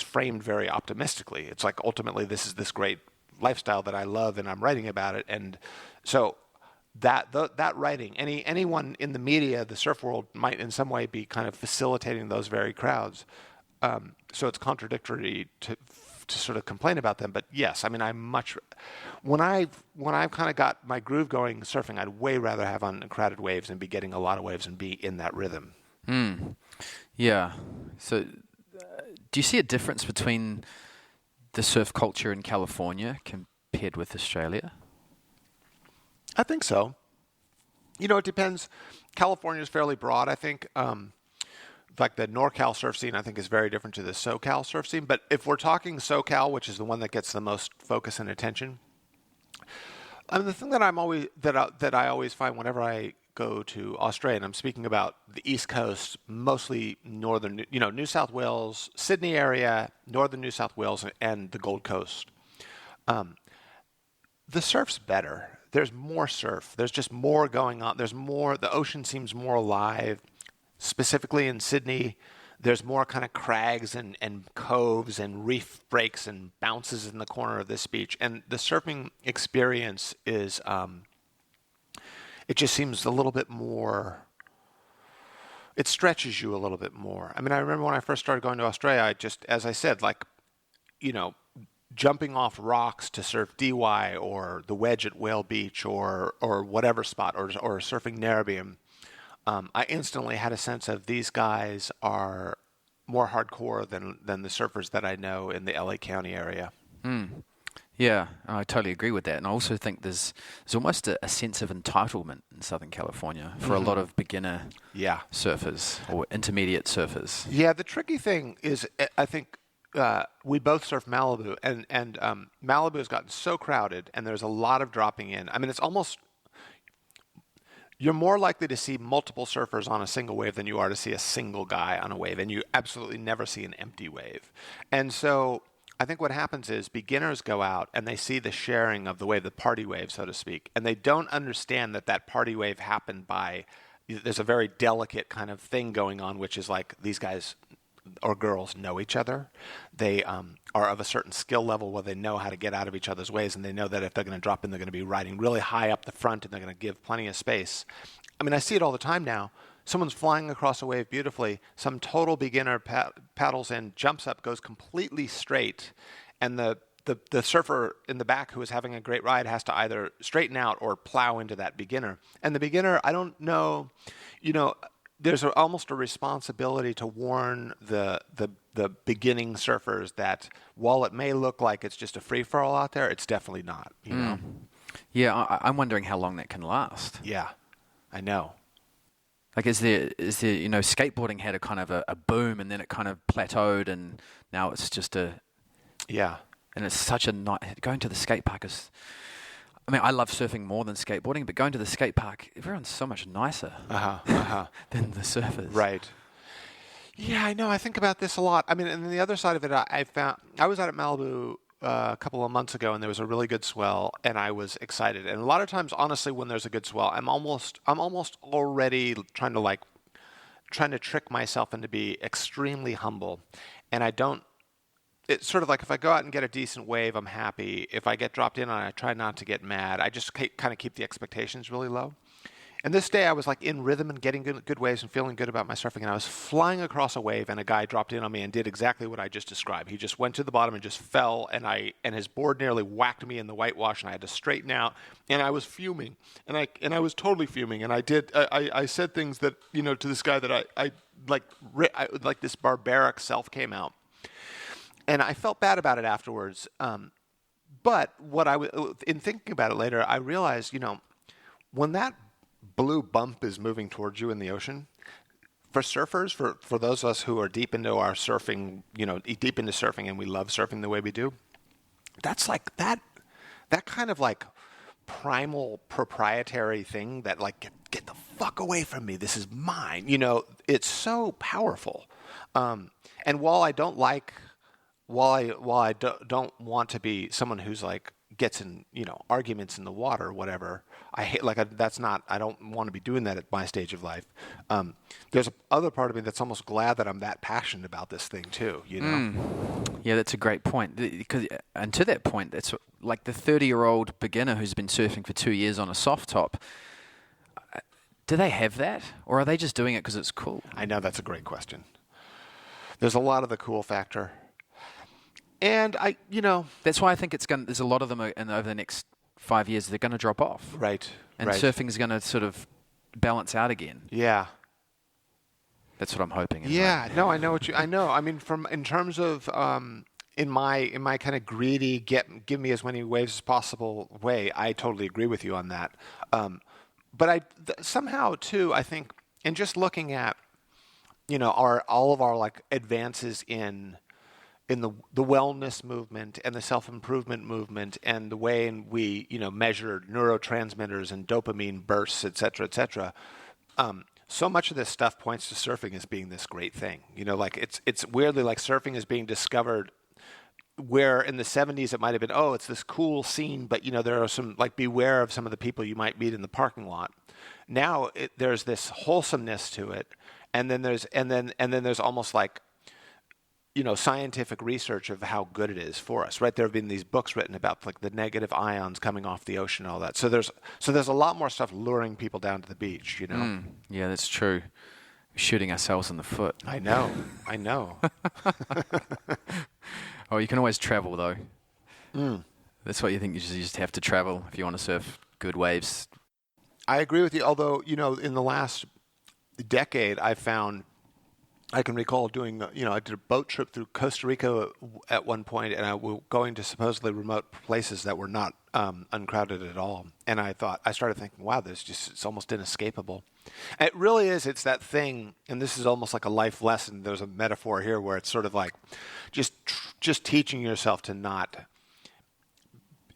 framed very optimistically. It's like ultimately this is this great lifestyle that I love, and I'm writing about it, and so that writing, anyone in the media, the surf world, might in some way be kind of facilitating those very crowds. So it's contradictory to sort of complain about them, but yes, I mean, when I've kind of got my groove going surfing, I'd way rather have on crowded waves and be getting a lot of waves and be in that rhythm. Yeah. So, do you see a difference between the surf culture in California compared with Australia? I think so. You know, it depends. California is fairly broad, I think. Like the NorCal surf scene, I think, is very different to the SoCal surf scene. But if we're talking SoCal, which is the one that gets the most focus and attention, I mean, the thing that I always find whenever I go to Australia, and I'm speaking about the East Coast, mostly northern, you know, New South Wales, Sydney area, northern New South Wales, and the Gold Coast. The surf's better. There's more surf. There's just more going on. There's more. The ocean seems more alive. Specifically in Sydney, there's more kind of crags and coves and reef breaks and bounces in the corner of this beach. And the surfing experience is, it just seems a little bit more, it stretches you a little bit more. I mean, I remember when I first started going to Australia, as I said, like, jumping off rocks to surf DY or the wedge at Whale Beach or whatever spot or surfing Narrabeen, I instantly had a sense of these guys are more hardcore than the surfers that I know in the LA County area. Yeah, I totally agree with that. And I also think there's almost a sense of entitlement in Southern California for a lot of beginner surfers or intermediate surfers. Yeah, the tricky thing is, I think, we both surf Malibu, and Malibu has gotten so crowded, and there's a lot of dropping in. I mean, it's almost... You're more likely to see multiple surfers on a single wave than you are to see a single guy on a wave, and you absolutely never see an empty wave. And so I think what happens is beginners go out and they see the sharing of the wave, the party wave, so to speak, and they don't understand that party wave happened by... There's a very delicate kind of thing going on, which is like these guys or girls know each other. They are of a certain skill level where they know how to get out of each other's ways, and they know that if they're going to drop in, they're going to be riding really high up the front, and they're going to give plenty of space. I mean, I see it all the time now. Someone's flying across a wave beautifully. Some total beginner paddles in, jumps up, goes completely straight, and the surfer in the back who is having a great ride has to either straighten out or plow into that beginner. And the beginner, I don't know, there's almost a responsibility to warn the beginning surfers that while it may look like it's just a free-for-all out there, it's definitely not. You know? Yeah, I'm wondering how long that can last. Yeah, I know. Like, is there skateboarding had a kind of a boom, and then it kind of plateaued, and now it's just a... Yeah. And it's such a going to the skate park is... I mean, I love surfing more than skateboarding, but going to the skate park, everyone's so much nicer than the surfers. Right. Yeah, I know. I think about this a lot. I mean, and the other side of it, I found... I was out at Malibu a couple of months ago, and there was a really good swell, and I was excited. And a lot of times, honestly, when there's a good swell, I'm almost already trying to trick myself into be extremely humble, and I don't... It's sort of like if I go out and get a decent wave, I'm happy. If I get dropped in on it, I try not to get mad. I just kind of keep the expectations really low. And this day I was like in rhythm and getting good waves and feeling good about my surfing. And I was flying across a wave, and a guy dropped in on me and did exactly what I just described. He just went to the bottom and just fell, and his board nearly whacked me in the whitewash, and I had to straighten out. And I was fuming, and I was totally fuming. And I said things that to this guy that I like this barbaric self came out. And I felt bad about it afterwards. But in thinking about it later, I realized, when that blue bump is moving towards you in the ocean, for surfers, for those of us who are deep into our surfing, deep into surfing, and we love surfing the way we do, that's like that kind of like primal proprietary thing that like, get the fuck away from me. This is mine. It's so powerful. And while I don't want to be someone who's like gets in arguments in the water or whatever, I hate I don't want to be doing that at my stage of life. There's other part of me that's almost glad that I'm that passionate about this thing too. Yeah, that's a great point. And to that point, that's like the 30-year-old beginner who's been surfing for 2 years on a soft top. Do they have that, or are they just doing it because it's cool? I know, that's a great question. There's a lot of the cool factor. And that's why I think there's a lot of them over the next 5 years, they're going to drop off. Right. And surfing is going to sort of balance out again. Yeah. That's what I'm hoping. Yeah. No, I know I know. I mean, in terms of, in my kind of greedy, give me as many waves as possible way, I totally agree with you on that. But somehow too, I think, and just looking at, all of our like advances in the wellness movement and the self-improvement movement and the way in we, measure neurotransmitters and dopamine bursts, et cetera, so much of this stuff points to surfing as being this great thing. It's weirdly like surfing is being discovered where in the 70s it might have been, it's this cool scene, but, there are some, like, beware of some of the people you might meet in the parking lot. Now there's this wholesomeness to it, and then there's almost like, scientific research of how good it is for us, right? There have been these books written about like the negative ions coming off the ocean and all that. So there's a lot more stuff luring people down to the beach, Yeah, that's true. shooting ourselves in the foot. I know. Oh, you can always travel though. Mm. That's what you think. You just have to travel if you want to surf good waves. I agree with you. Although, in the last decade, I can recall doing, I did a boat trip through Costa Rica at one point, and I was going to supposedly remote places that were not uncrowded at all. And I started thinking, wow, it's almost inescapable. And it really is. It's that thing, and this is almost like a life lesson. There's a metaphor here where it's sort of like just teaching yourself to not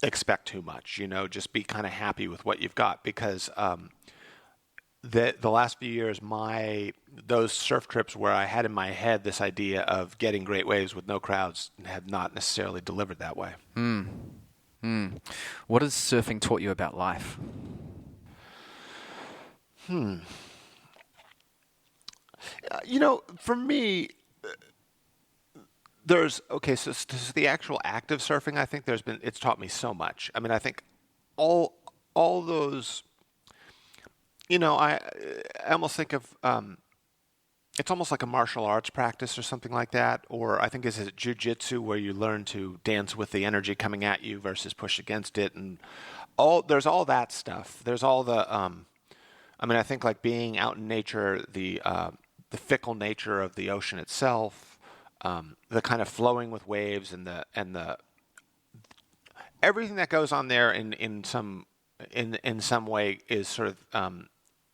expect too much, just be kind of happy with what you've got, because the last few years, those surf trips where I had in my head this idea of getting great waves with no crowds have not necessarily delivered that way. What has surfing taught you about life? For me, so the actual act of surfing, I think it's taught me so much. I mean, I think all those, I almost think of, it's almost like a martial arts practice or something like that. Or I think is it jiu-jitsu, where you learn to dance with the energy coming at you versus push against it. And there's all that stuff. There's all the, I think like being out in nature, the fickle nature of the ocean itself, the kind of flowing with waves and the everything that goes on there in some way is sort of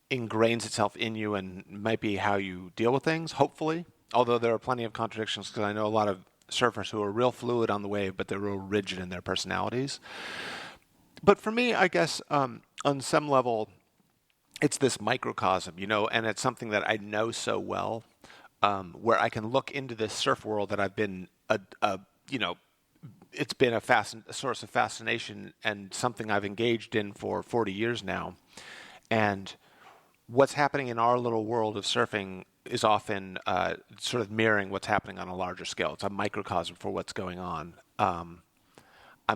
ingrains itself in you and might be how you deal with things, hopefully. Although there are plenty of contradictions, because I know a lot of surfers who are real fluid on the wave, but they're real rigid in their personalities. But for me, I guess on some level, it's this microcosm, and it's something that I know so well, where I can look into this surf world that I've been, it's been a source of fascination and something I've engaged in for 40 years now. And what's happening in our little world of surfing is often sort of mirroring what's happening on a larger scale. It's a microcosm for what's going on.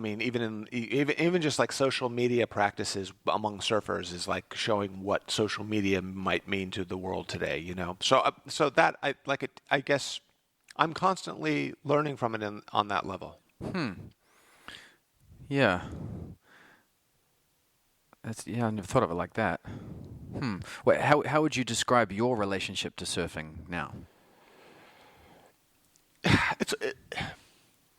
Even just like social media practices among surfers is like showing what social media might mean to the world today. So that I guess I'm constantly learning from it on that level. Yeah. I never thought of it like that. Wait, how would you describe your relationship to surfing now? It's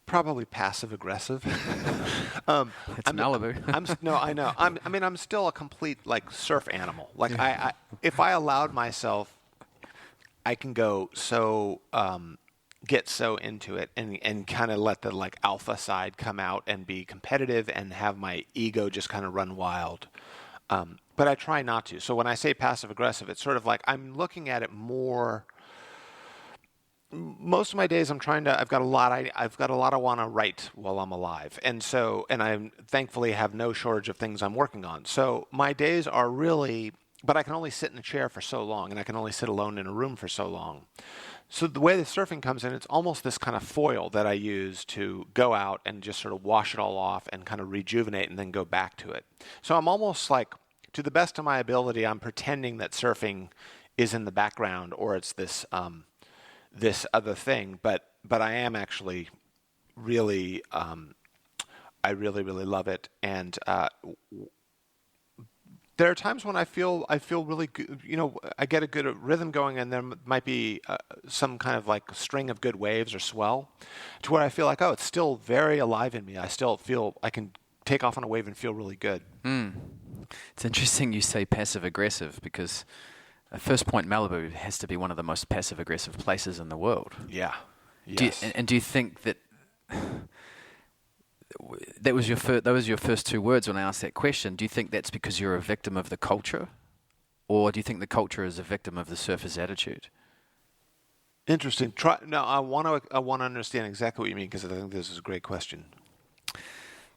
probably passive aggressive. It's Malibu. No, I know. I'm still a complete surf animal. I if I allowed myself, I can go so get so into it and kind of let the alpha side come out and be competitive and have my ego just kind of run wild. But I try not to. So when I say passive aggressive, it's sort of like I'm looking at it more. Most of my days, I've got a lot I want to write while I'm alive, and I thankfully have no shortage of things I'm working on. So my days are really, but I can only sit in a chair for so long, and I can only sit alone in a room for so long. So the way the surfing comes in, it's almost this kind of foil that I use to go out and just sort of wash it all off and kind of rejuvenate and then go back to it. So I'm almost like, to the best of my ability, I'm pretending that surfing is in the background, or it's this this other thing, but I am actually really, I really love it, and there are times when I feel really good. I get a good rhythm going, and there might be some kind of string of good waves or swell, to where I feel like, oh, it's still very alive in me. I still feel I can take off on a wave and feel really good. It's interesting you say passive aggressive, because First Point Malibu has to be one of the most passive aggressive places in the world. Yeah. Yes. Do you think that that was your first two words when I asked that question? Do you think that's because you're a victim of the culture, or do you think the culture is a victim of the surfer's attitude? Interesting. I want to understand exactly what you mean, because I think this is a great question.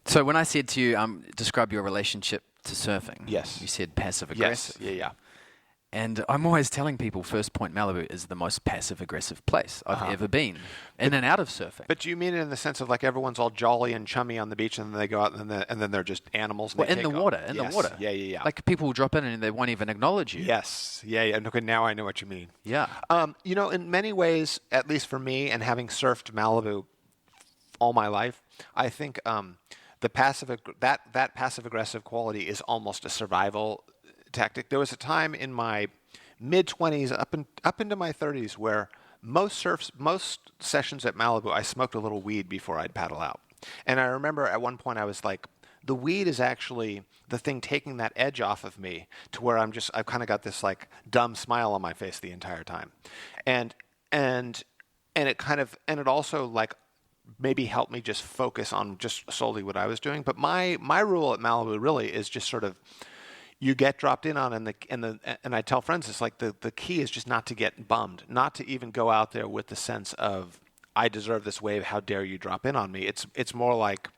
So when I said to you, describe your relationship to surfing. Yes. You said passive aggressive. Yes. Yeah. And I'm always telling people First Point Malibu is the most passive-aggressive place I've ever been, in and out of surfing. But do you mean it in the sense of like everyone's all jolly and chummy on the beach, and then they go out and then they're just animals? And Well, they in the take off? water, Yes. the water. Yeah. Like people will drop in and they won't even acknowledge you. Yes. Yeah. Okay, now I know what you mean. Yeah. In many ways, at least for me, and having surfed Malibu all my life, I think the that passive aggressive quality is almost a survival tactic. There was a time in my mid-20s up into my 30s where most sessions at Malibu, I smoked a little weed before I'd paddle out. And I remember at one point I was like, the weed is actually the thing taking that edge off of me to where I've kind of got this like dumb smile on my face the entire time. And it also like maybe helped me just focus on just solely what I was doing. But my rule at Malibu really is just sort of, you get dropped in on, and I tell friends, it's like the key is just not to get bummed, not to even go out there with the sense of, I deserve this wave, how dare you drop in on me. It's more like,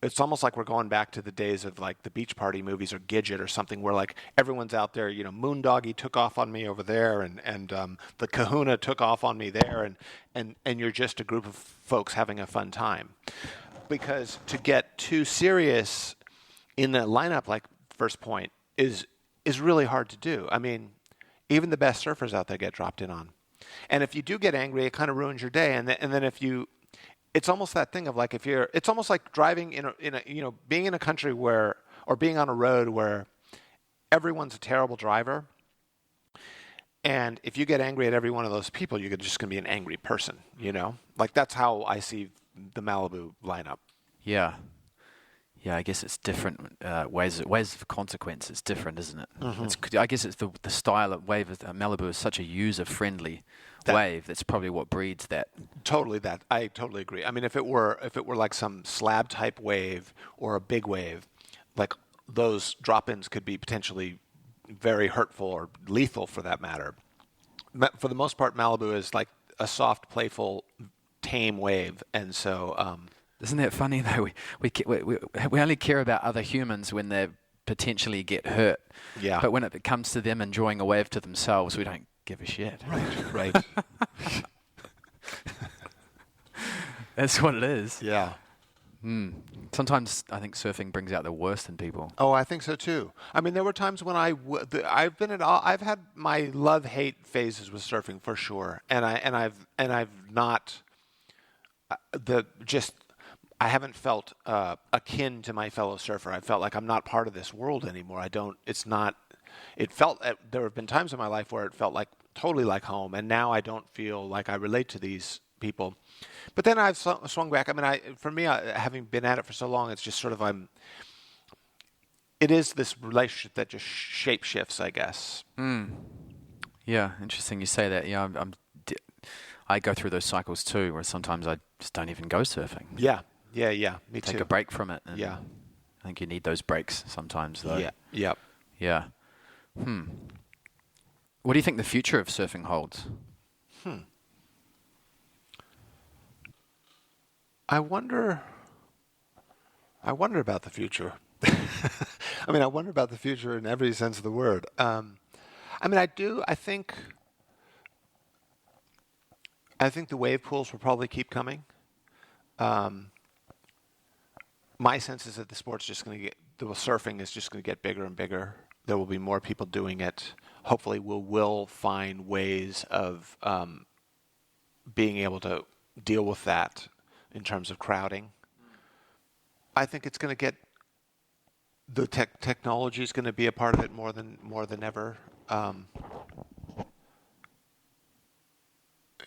it's almost like we're going back to the days of like the Beach Party movies or Gidget or something, where like everyone's out there, Moondoggy took off on me over there, and the Kahuna took off on me there, and you're just a group of folks having a fun time. Because to get too serious in a lineup like First Point is really hard to do. I mean, even the best surfers out there get dropped in on. And if you do get angry, it kind of ruins your day. And then if you, it's almost that thing of like, it's almost like driving being in a country or being on a road where everyone's a terrible driver. And if you get angry at every one of those people, you're just going to be an angry person, Like that's how I see the Malibu lineup. Yeah. Yeah, I guess it's different ways of consequence. It's different, isn't it? Mm-hmm. I guess it's the style of wave of Malibu is such a user-friendly wave. That's probably what breeds that. Totally, I totally agree. I mean, if it were like some slab type wave or a big wave, like those drop-ins could be potentially very hurtful or lethal for that matter. For the most part, Malibu is like a soft, playful, tame wave, and so. Isn't that funny though? We only care about other humans when they potentially get hurt. Yeah. But when it comes to them enjoying a wave to themselves, we don't give a shit. Right. That's what it is. Yeah. Sometimes I think surfing brings out the worst in people. Oh, I think so too. I mean, there were times when I've had my love-hate phases with surfing for sure, and I've not I haven't felt akin to my fellow surfer. I felt like I'm not part of this world anymore. There have been times in my life where it felt like totally like home, and now I don't feel like I relate to these people. But then I've swung back. I mean, for me, having been at it for so long, it's just sort of it is this relationship that just shape shifts, I guess. Yeah, interesting you say that. Yeah, I go through those cycles too, where sometimes I just don't even go surfing. Yeah. Me too. Take a break from it. Yeah. I think you need those breaks sometimes, though. Yeah. Yep. Yeah. What do you think the future of surfing holds? I wonder about the future. I mean, I wonder about the future in every sense of the word. I mean, I think the wave pools will probably keep coming. My sense is that the surfing is just going to get bigger and bigger. There will be more people doing it. Hopefully, we'll find ways of being able to deal with that in terms of crowding. I think it's going to get the technology is going to be a part of it more than ever.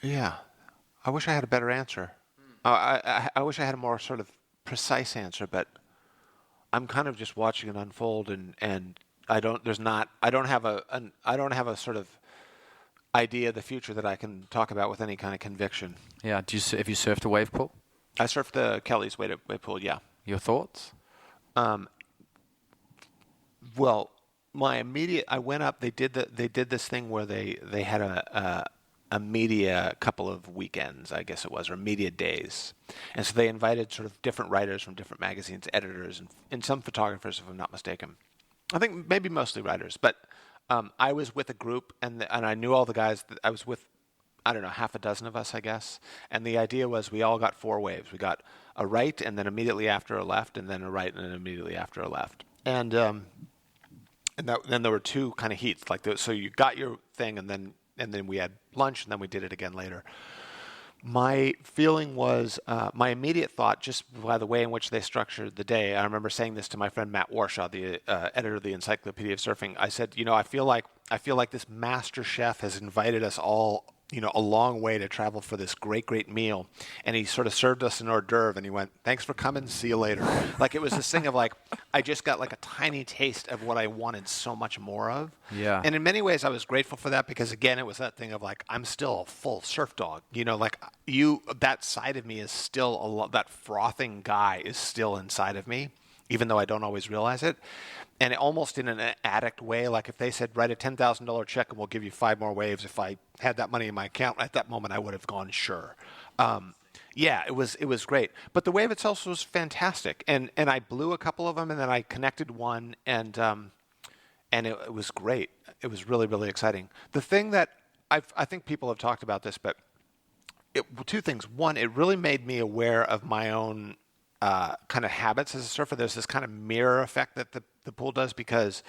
Yeah, I wish I had a better answer. I wish I had a more sort of precise answer, but I'm kind of just watching it unfold, and I don't have a sort of idea of the future that I can talk about with any kind of conviction. Yeah. Have you surfed a wave pool? I surfed the Kelly's wave pool. Yeah. Your thoughts? Well, I went up. They did this thing where they had a media couple of weekends, I guess it was, or media days. And so they invited sort of different writers from different magazines, editors, and some photographers, if I'm not mistaken. I think maybe mostly writers. But I was with a group, and I knew all the guys. I was with, I don't know, half a dozen of us, I guess. And the idea was we all got 4 waves. We got a right, and then immediately after a left, and then a right, and then immediately after a left. And then there were 2 kind of heats, so you got your thing, and then we had lunch, and then we did it again later. My feeling was, my immediate thought, just by the way in which they structured the day, I remember saying this to my friend Matt Warshaw, the editor of the Encyclopedia of Surfing. I said, I feel like this master chef has invited us all, a long way to travel for this great, great meal. And he sort of served us an hors d'oeuvre, and he went, "Thanks for coming. See you later." Like, it was this thing of like, I just got like a tiny taste of what I wanted so much more of. Yeah. And in many ways, I was grateful for that because, again, it was that thing of like, I'm still a full surf dog. That side of me is still that frothing guy is still inside of me, even though I don't always realize it. And almost in an addict way, like if they said, write a $10,000 check and we'll give you 5 more waves, if I had that money in my account at that moment, I would have gone, sure. It was great. But the wave itself was fantastic. And I blew a couple of them, and then I connected one, and it was great. It was really, really exciting. The thing that I think people have talked about this, but 2 things. One, it really made me aware of my own kind of habits as a surfer. There's this kind of mirror effect that the pool does, because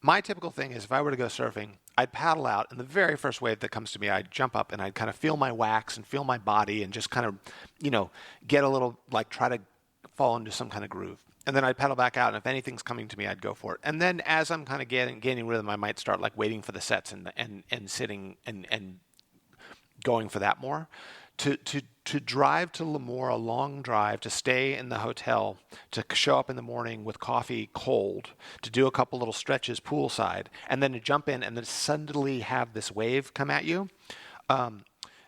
my typical thing is if I were to go surfing, I'd paddle out, and the very first wave that comes to me, I'd jump up and I'd kind of feel my wax and feel my body and just kind of, get a little, like, try to fall into some kind of groove. And then I'd paddle back out, and if anything's coming to me, I'd go for it. And then as I'm kind of gaining rhythm, I might start like waiting for the sets and sitting and going for that more. To drive to Lemoore, a long drive, to stay in the hotel, to show up in the morning with coffee cold, to do a couple little stretches poolside, and then to jump in and then suddenly have this wave come at you.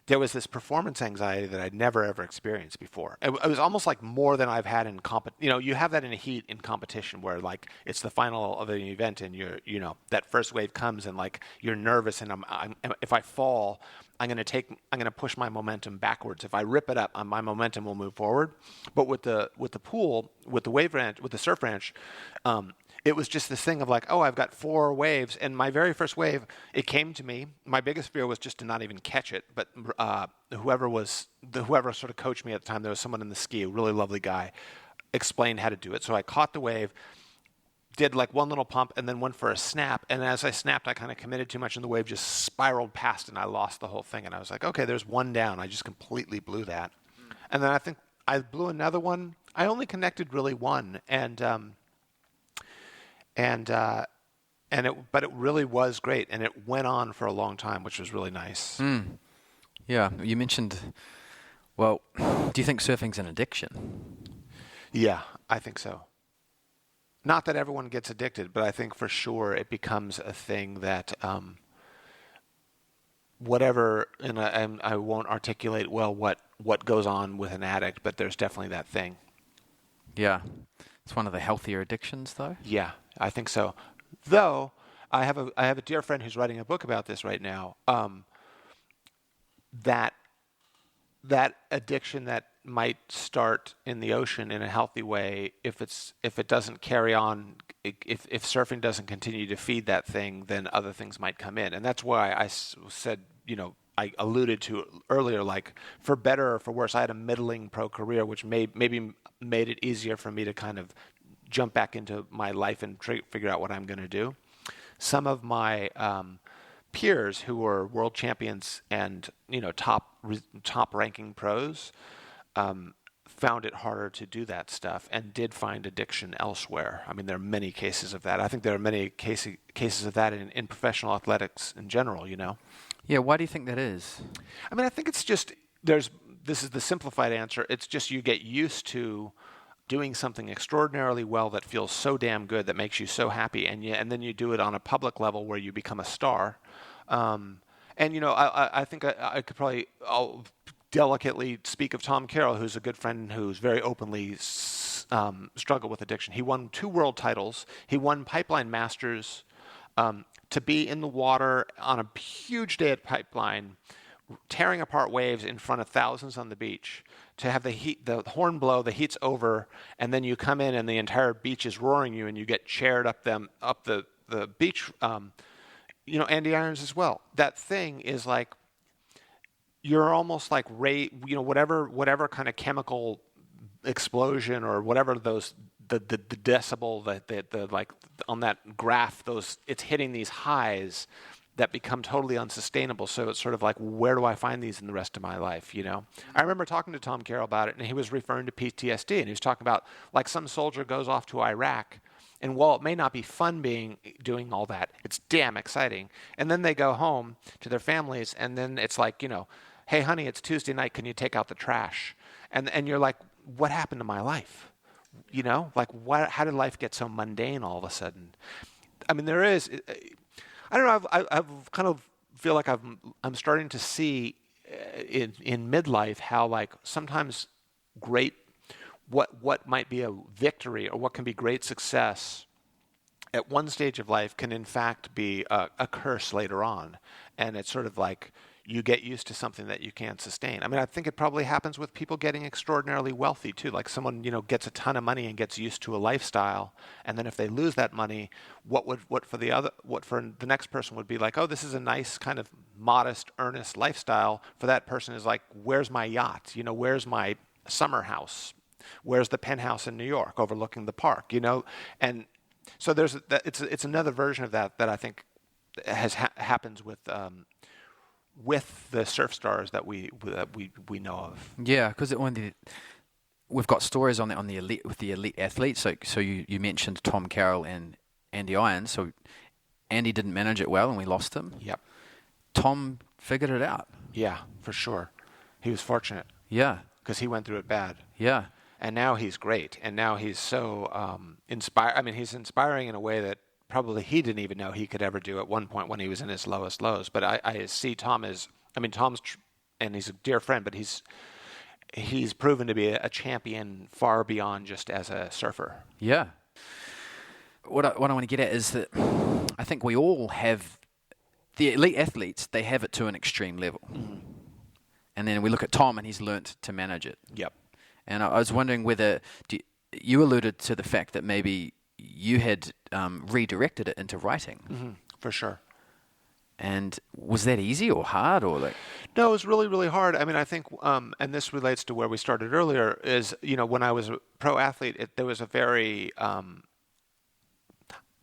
There was this performance anxiety that I'd never, ever experienced before. It was almost like more than I've had in you have that in a heat in competition where, like, it's the final of an event and that first wave comes and, like, you're nervous, and if I fall, I'm going to push my momentum backwards. If I rip it up, my momentum will move forward. But with the pool, with the wave ranch, with the surf ranch, it was just this thing of like, oh, I've got 4 waves. And my very first wave, it came to me. My biggest fear was just to not even catch it. But whoever sort of coached me at the time, there was someone in the ski, a really lovely guy, explained how to do it. So I caught the wave, did like one little pump, and then went for a snap. And as I snapped, I kind of committed too much, and the wave just spiraled past, and I lost the whole thing. And I was like, okay, there's one down. I just completely blew that. And then I think I blew another one. I only connected really one, but it really was great, and it went on for a long time, which was really nice. Yeah, you mentioned. Well, do you think surfing's an addiction? Yeah, I think so. Not that everyone gets addicted, but I think for sure it becomes a thing that whatever, and I won't articulate well what goes on with an addict, but there's definitely that thing. Yeah. It's one of the healthier addictions, though? Yeah, I think so. Though, I have a dear friend who's writing a book about this right now, that addiction that might start in the ocean in a healthy way, if it doesn't carry on, if surfing doesn't continue to feed that thing, then other things might come in. And that's why I said, I alluded to earlier, like, for better or for worse, I had a middling pro career, which maybe made it easier for me to kind of jump back into my life and figure out what I'm going to do. Some of my peers who were world champions and top ranking pros found it harder to do that stuff and did find addiction elsewhere. I mean, there are many cases of that. I think there are many cases of that in professional athletics in general. Yeah, why do you think that is? I mean, I think it's just this is the simplified answer. It's just you get used to doing something extraordinarily well that feels so damn good, that makes you so happy, and then you do it on a public level where you become a star. I think I could probably delicately speak of Tom Carroll, who's a good friend who's very openly struggled with addiction. He won 2 world titles. He won Pipeline Masters. To be in the water on a huge day at Pipeline, tearing apart waves in front of thousands on the beach, to have the horn blow, the heat's over, and then you come in and the entire beach is roaring you, and you get chaired up the beach Andy Irons as well. That thing is like, you're almost like whatever kind of chemical explosion or whatever those the decibel that the like on that graph, it's hitting these highs that become totally unsustainable. So it's sort of like, where do I find these in the rest of my life? I remember talking to Tom Carroll about it, and he was referring to PTSD, and he was talking about like some soldier goes off to Iraq, and while it may not be fun doing all that, it's damn exciting. And then they go home to their families, and then it's like, hey honey, it's Tuesday night, can you take out the trash? And you're like, what happened to my life? Like, how did life get so mundane all of a sudden? I mean, there is, I don't know, I've kind of feel like I'm starting to see in midlife how like sometimes great, what might be a victory or what can be great success at one stage of life can in fact be a curse later on. And it's sort of like you get used to something that you can't sustain. I mean, I think it probably happens with people getting extraordinarily wealthy too. Like someone, gets a ton of money and gets used to a lifestyle, and then if they lose that money, what for the next person would be like, oh, this is a nice kind of modest, earnest lifestyle. For that person is like, where's my yacht? Where's my summer house? Where's the penthouse in New York overlooking the park? And so it's another version of that I think happens with the surf stars that we know of. Yeah, because we've got stories on the elite with the elite athletes. So you mentioned Tom Carroll and Andy Irons. So Andy didn't manage it well, and we lost him. Yep. Tom figured it out. Yeah, for sure. He was fortunate. Yeah, because he went through it bad. Yeah. And now he's great. And now he's so inspired. I mean, he's inspiring in a way that probably he didn't even know he could ever do at one point when he was in his lowest lows. But I see Tom as, Tom's, and he's a dear friend, but he's proven to be a champion far beyond just as a surfer. Yeah. What I want to get at is that I think we all have, the elite athletes, they have it to an extreme level. Mm-hmm. And then we look at Tom, and he's learnt to manage it. Yep. And I was wondering whether you alluded to the fact that maybe you had redirected it into writing. Mm-hmm. For sure. And was that easy or hard or like? No, it was really, really hard. I mean, I think, and this relates to where we started earlier, is, when I was a pro athlete, there was a very, I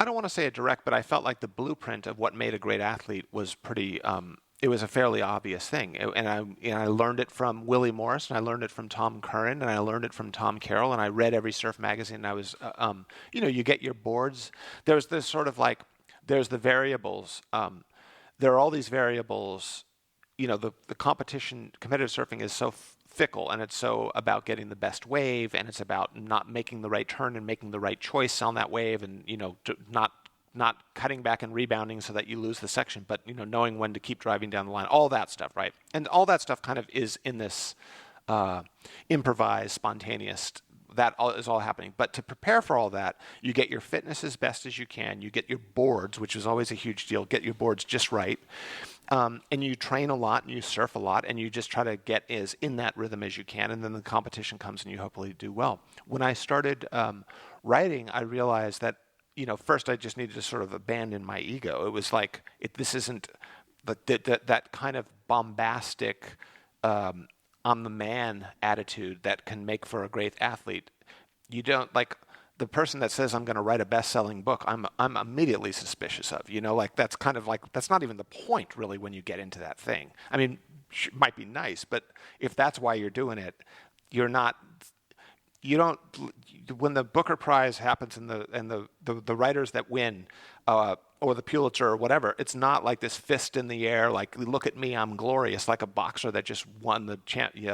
don't want to say a direct, but I felt like the blueprint of what made a great athlete was pretty, it was a fairly obvious thing. And I learned it from Willie Morris, and I learned it from Tom Curran, and I learned it from Tom Carroll, and I read every surf magazine, and I was, you get your boards. There's this sort of like, there's the variables. There are all these variables. The competitive surfing is so fickle, and it's so about getting the best wave, and it's about not making the right turn and making the right choice on that wave, and, not cutting back and rebounding so that you lose the section, but, knowing when to keep driving down the line, all that stuff, right? And all that stuff kind of is in this improvised, spontaneous, that is all happening. But to prepare for all that, you get your fitness as best as you can. You get your boards, which is always a huge deal. Get your boards just right. And you train a lot, and you surf a lot, and you just try to get as in that rhythm as you can, and then the competition comes, and you hopefully do well. When I started writing, I realized that, first I just needed to sort of abandon my ego. It was like, this isn't that kind of bombastic, I'm the man attitude that can make for a great athlete. You don't, like, the person that says I'm going to write a best-selling book, I'm immediately suspicious of. Like, that's kind of like, that's not even the point really when you get into that thing. I mean, it might be nice, but if that's why you're doing it, when the Booker Prize happens and the writers that win, or the Pulitzer or whatever, it's not like this fist in the air, like, look at me, I'm glorious, like a boxer that just won the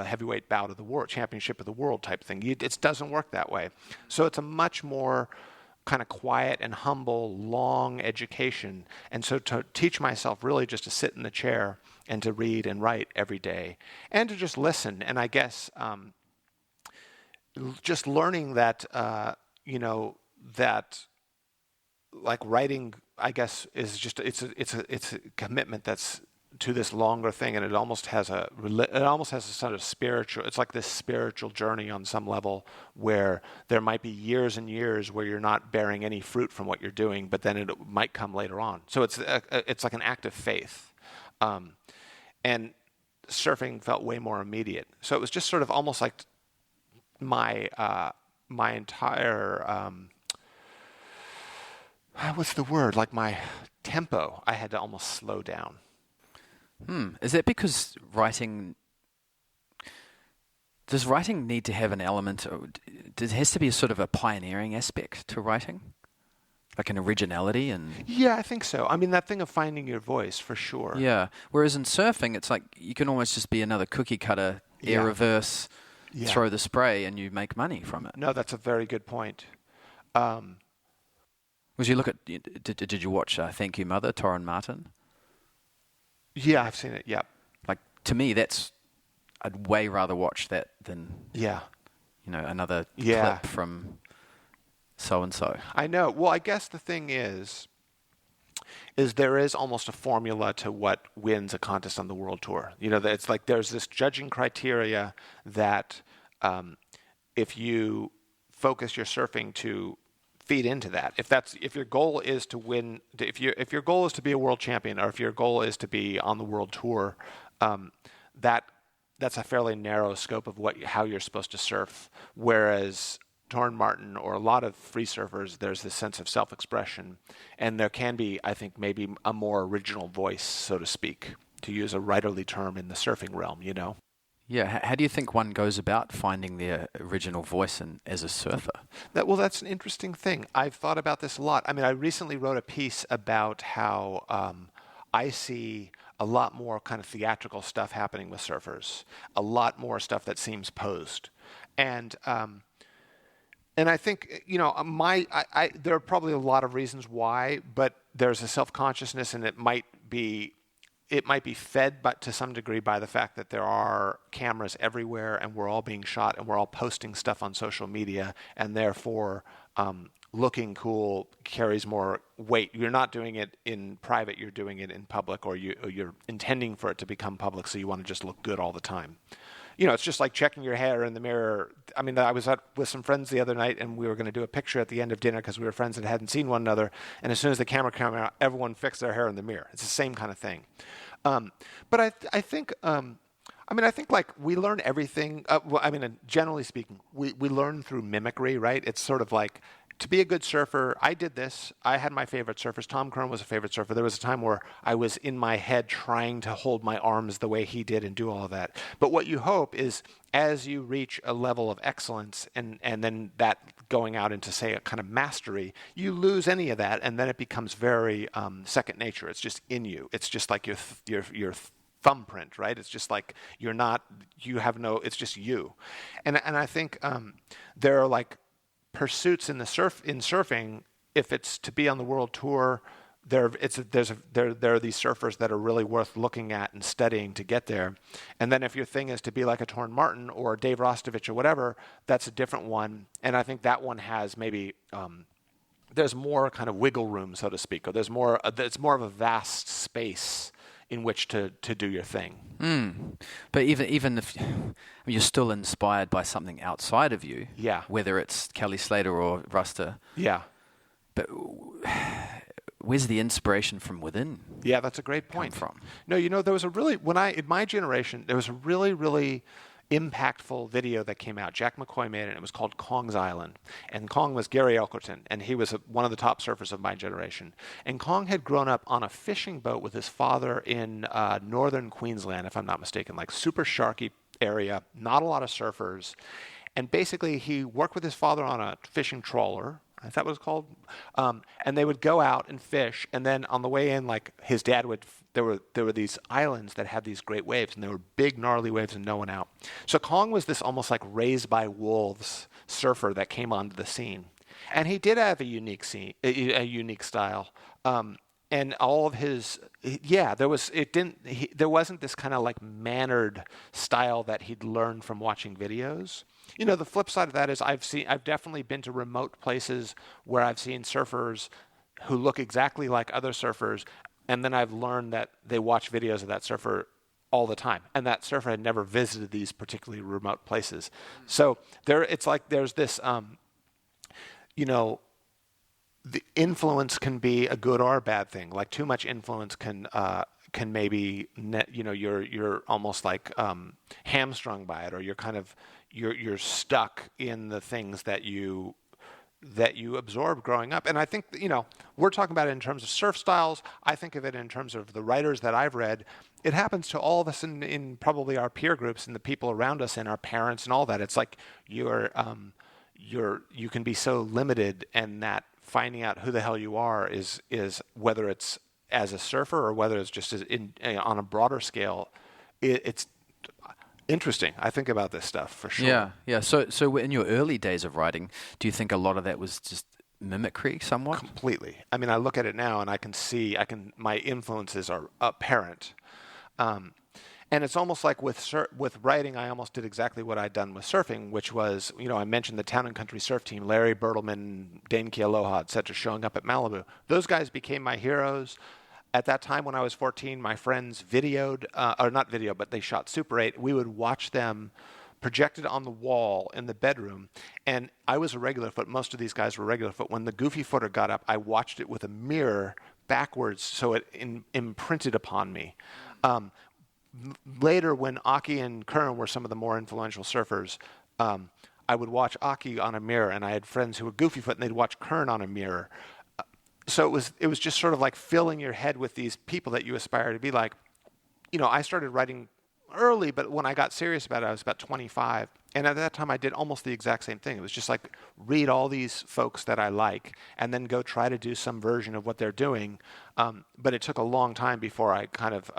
heavyweight bout of the world, championship of the world type thing. It doesn't work that way. So it's a much more kind of quiet and humble, long education. And so to teach myself really just to sit in the chair and to read and write every day and to just listen. And I guess just learning that, that like writing, I guess, is just it's a commitment that's to this longer thing, and it almost has a sort of spiritual. It's like this spiritual journey on some level, where there might be years and years where you're not bearing any fruit from what you're doing, but then it might come later on. So it's like an act of faith, and surfing felt way more immediate. So it was just sort of almost like my entire what's the word? Like my tempo, I had to almost slow down. Is that because does writing need to have an element, there has to be a sort of a pioneering aspect to writing? Like an originality and... Yeah, I think so. I mean, that thing of finding your voice, for sure. Yeah. Whereas in surfing, it's like you can almost just be another cookie cutter, air reverse, throw the spray, and you make money from it. No, that's a very good point. Was you look at... Did you watch Thank You Mother, Torren Martin? Yeah, I've seen it, yeah. Like, to me, I'd way rather watch that than... Yeah. Another clip from... so-and-so. I know. Well, I guess the thing is there is almost a formula to what wins a contest on the World Tour. It's like there's this judging criteria that if you focus your surfing to feed into that, if your goal is to win, if your goal is to be a world champion, or if your goal is to be on the World Tour, that's a fairly narrow scope of how you're supposed to surf. Whereas Torren Martin or a lot of free surfers, there's this sense of self-expression, and there can be, I think, maybe a more original voice, so to speak, to use a writerly term in the surfing realm, Yeah, how do you think one goes about finding their original voice as a surfer? That's an interesting thing. I've thought about this a lot. I mean, I recently wrote a piece about how I see a lot more kind of theatrical stuff happening with surfers, a lot more stuff that seems posed. And I think, there are probably a lot of reasons why, but there's a self-consciousness, and it might be fed, but to some degree, by the fact that there are cameras everywhere, and we're all being shot, and we're all posting stuff on social media, and therefore looking cool carries more weight. You're not doing it in private; you're doing it in public, or you're intending for it to become public, so you want to just look good all the time. It's just like checking your hair in the mirror. I mean, I was out with some friends the other night, and we were going to do a picture at the end of dinner because we were friends that hadn't seen one another. And as soon as the camera came out, everyone fixed their hair in the mirror. It's the same kind of thing. But I think, I think like we learn everything. Generally speaking, we learn through mimicry, right? It's sort of like, to be a good surfer, I did this. I had my favorite surfers. Tom Curran was a favorite surfer. There was a time where I was in my head trying to hold my arms the way he did and do all of that. But what you hope is, as you reach a level of excellence and then that going out into, say, a kind of mastery, you lose any of that, and then it becomes very second nature. It's just in you. It's just like your thumbprint, right? It's just like it's just you. And I think there are like pursuits in surfing. If it's to be on the World Tour, there are these surfers that are really worth looking at and studying to get there. And then if your thing is to be like a Torren Martin or Dave Rostovich or whatever, that's a different one. And I think that one has maybe there's more kind of wiggle room, so to speak, or it's more of a vast space in which to do your thing. But even if you're still inspired by something outside of you, whether it's Kelly Slater or Ruster, but where's the inspiration from within? Yeah, that's a great point. Come from? No, there was in my generation, there was a really, really impactful video that came out. Jack McCoy made it, and it was called Kong's Island. And Kong was Gary Elkerton, and he was one of the top surfers of my generation. And Kong had grown up on a fishing boat with his father in northern Queensland, if I'm not mistaken, like super sharky area, not a lot of surfers. And basically, he worked with his father on a fishing trawler, is that what it's called? And they would go out and fish, and then on the way in, like his dad would, there were these islands that had these great waves, and they were big, gnarly waves, and no one out. So Kong was this almost like raised by wolves surfer that came onto the scene, and he did have a unique style. And all of his, there wasn't this kind of like mannered style that he'd learned from watching videos. The flip side of that is I've definitely been to remote places where I've seen surfers who look exactly like other surfers, And then I've learned that they watch videos of that surfer all the time, and that surfer had never visited these particularly remote places. So it's like there's this, the influence can be a good or a bad thing. Like too much influence can maybe you're almost like hamstrung by it, or you're kind of you're stuck in the things that you absorb growing up. And I think we're talking about it in terms of surf styles. I think of it in terms of the writers that I've read. It happens to all of us in probably our peer groups and the people around us and our parents and all that. It's like you can be so limited, and that finding out who the hell you are is whether it's as a surfer or whether it's just on a broader scale. It's interesting. I think about this stuff for sure. Yeah. So in your early days of writing, do you think a lot of that was just mimicry somewhat? Completely. I mean, I look at it now and I can see, my influences are apparent. And it's almost like with writing, I almost did exactly what I'd done with surfing, which was, I mentioned the Town and Country surf team, Larry Bertelman, Dane Kealoha, et cetera, showing up at Malibu. Those guys became my heroes. At that time when I was 14, my friends videoed, or not video, but they shot Super 8. We would watch them projected on the wall in the bedroom. And I was a regular foot. Most of these guys were regular foot. When the goofy footer got up, I watched it with a mirror backwards so it imprinted upon me. Later, when Aki and Kern were some of the more influential surfers, I would watch Aki on a mirror, and I had friends who were goofy foot, and they'd watch Kern on a mirror. So it was just sort of like filling your head with these people that you aspire to be like. I started writing early, but when I got serious about it, I was about 25. And at that time, I did almost the exact same thing. It was just like read all these folks that I like and then go try to do some version of what they're doing. But it took a long time before I kind of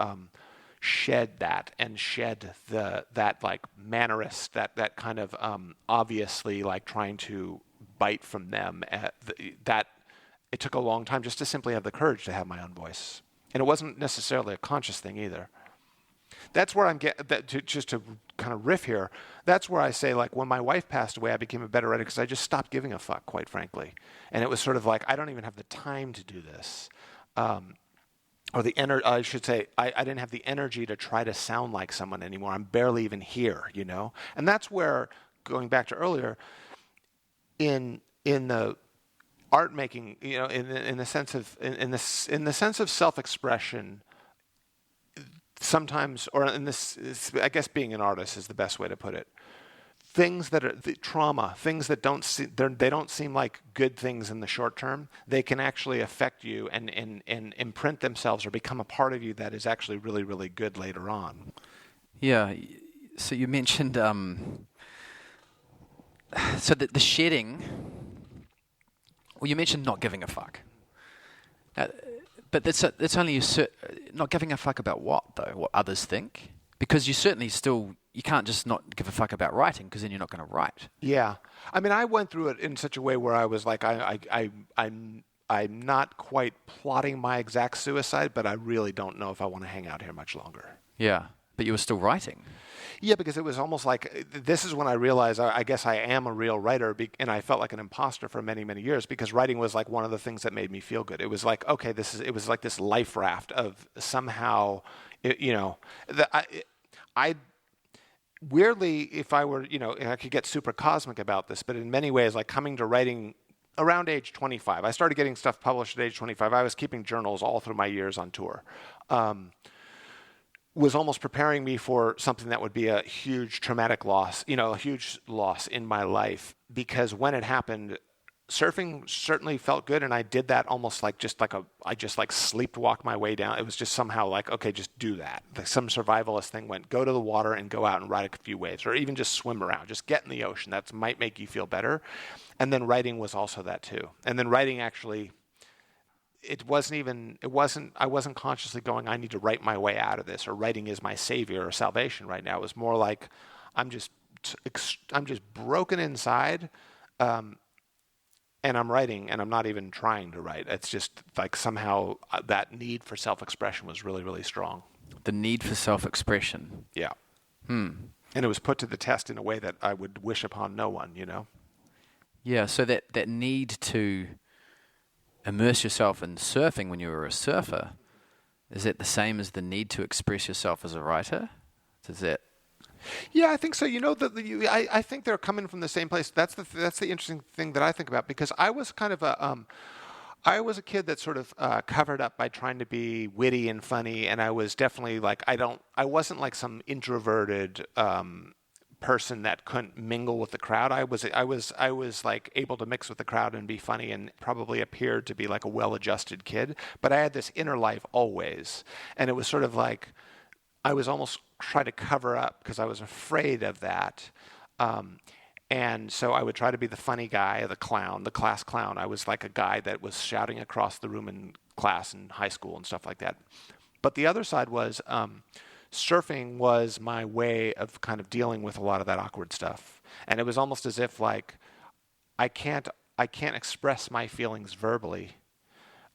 shed that and shed that like mannerist, that kind of obviously like trying to bite from them. That it took a long time just to simply have the courage to have my own voice. And it wasn't necessarily a conscious thing either. That's where I'm just to kind of riff here. That's where I say, like, when my wife passed away, I became a better writer because I just stopped giving a fuck, quite frankly. And it was sort of like, I don't even have the time to do this. Or I should say, I didn't have the energy to try to sound like someone anymore. I'm barely even here, And that's where, going back to earlier, in the art making, in the sense of self-expression, sometimes, or in this, I guess being an artist is the best way to put it. Things that are the trauma, things that they don't seem like good things in the short term, they can actually affect you and imprint themselves or become a part of you that is actually really, really good later on. Yeah. So you mentioned, so that the shedding. Well, you mentioned not giving a fuck. But that's only not giving a fuck about what, though? What others think? Because you certainly you can't just not give a fuck about writing, because then you're not going to write. Yeah. I mean, I went through it in such a way where I was like, I'm not quite plotting my exact suicide, but I really don't know if I want to hang out here much longer. Yeah. But you were still writing. Yeah, because it was almost like, this is when I realized I guess I am a real writer, and I felt like an imposter for many, many years, because writing was like one of the things that made me feel good. It was like, okay, it was like this life raft of somehow, I weirdly, if I were, I could get super cosmic about this, but in many ways, like coming to writing around age 25, I started getting stuff published at age 25. I was keeping journals all through my years on tour. Was almost preparing me for something that would be a huge traumatic loss, a huge loss in my life, because when it happened, surfing certainly felt good, and I did that almost like I just sleepwalked my way down. It was just somehow like, okay, just do that. Like some survivalist thing went, go to the water and go out and ride a few waves, or even just swim around, just get in the ocean. That might make you feel better. And then writing was also that too. And then writing actually, I wasn't consciously going, I need to write my way out of this, or writing is my savior or salvation right now. It was more like, I'm just broken inside, and I'm writing, and I'm not even trying to write. It's just like somehow that need for self-expression was really, really strong. The need for self-expression. Yeah. And it was put to the test in a way that I would wish upon no one, Yeah, so that need to immerse yourself in surfing when you were a surfer, Is that the same as the need to express yourself as a writer? Does that? Yeah, I think so. I think they're coming from the same place. That's the interesting thing that I think about, because I was kind of I was a kid that sort of covered up by trying to be witty and funny, and I was definitely like I wasn't like some introverted person that couldn't mingle with the crowd. I was like able to mix with the crowd and be funny, and probably appeared to be like a well-adjusted kid. But I had this inner life always, and it was sort of like I was almost trying to cover up because I was afraid of that. And so I would try to be the funny guy, the clown, the class clown. I was like a guy that was shouting across the room in class in high school and stuff like that. But the other side was surfing was my way of kind of dealing with a lot of that awkward stuff. And it was almost as if like I can't express my feelings verbally,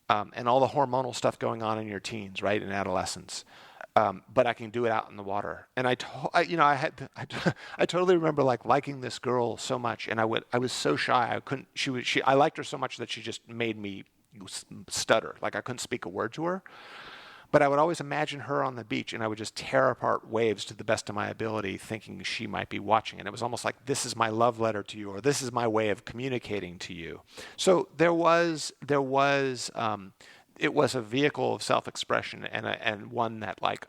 and all the hormonal stuff going on in your teens, right, in adolescence. But I can do it out in the water. And I totally remember like liking this girl so much, and I was so shy. I liked her so much that she just made me stutter. Like I couldn't speak a word to her. But I would always imagine her on the beach, and I would just tear apart waves to the best of my ability, thinking she might be watching. And it was almost like, this is my love letter to you, or this is my way of communicating to you. So it was a vehicle of self-expression, and one that like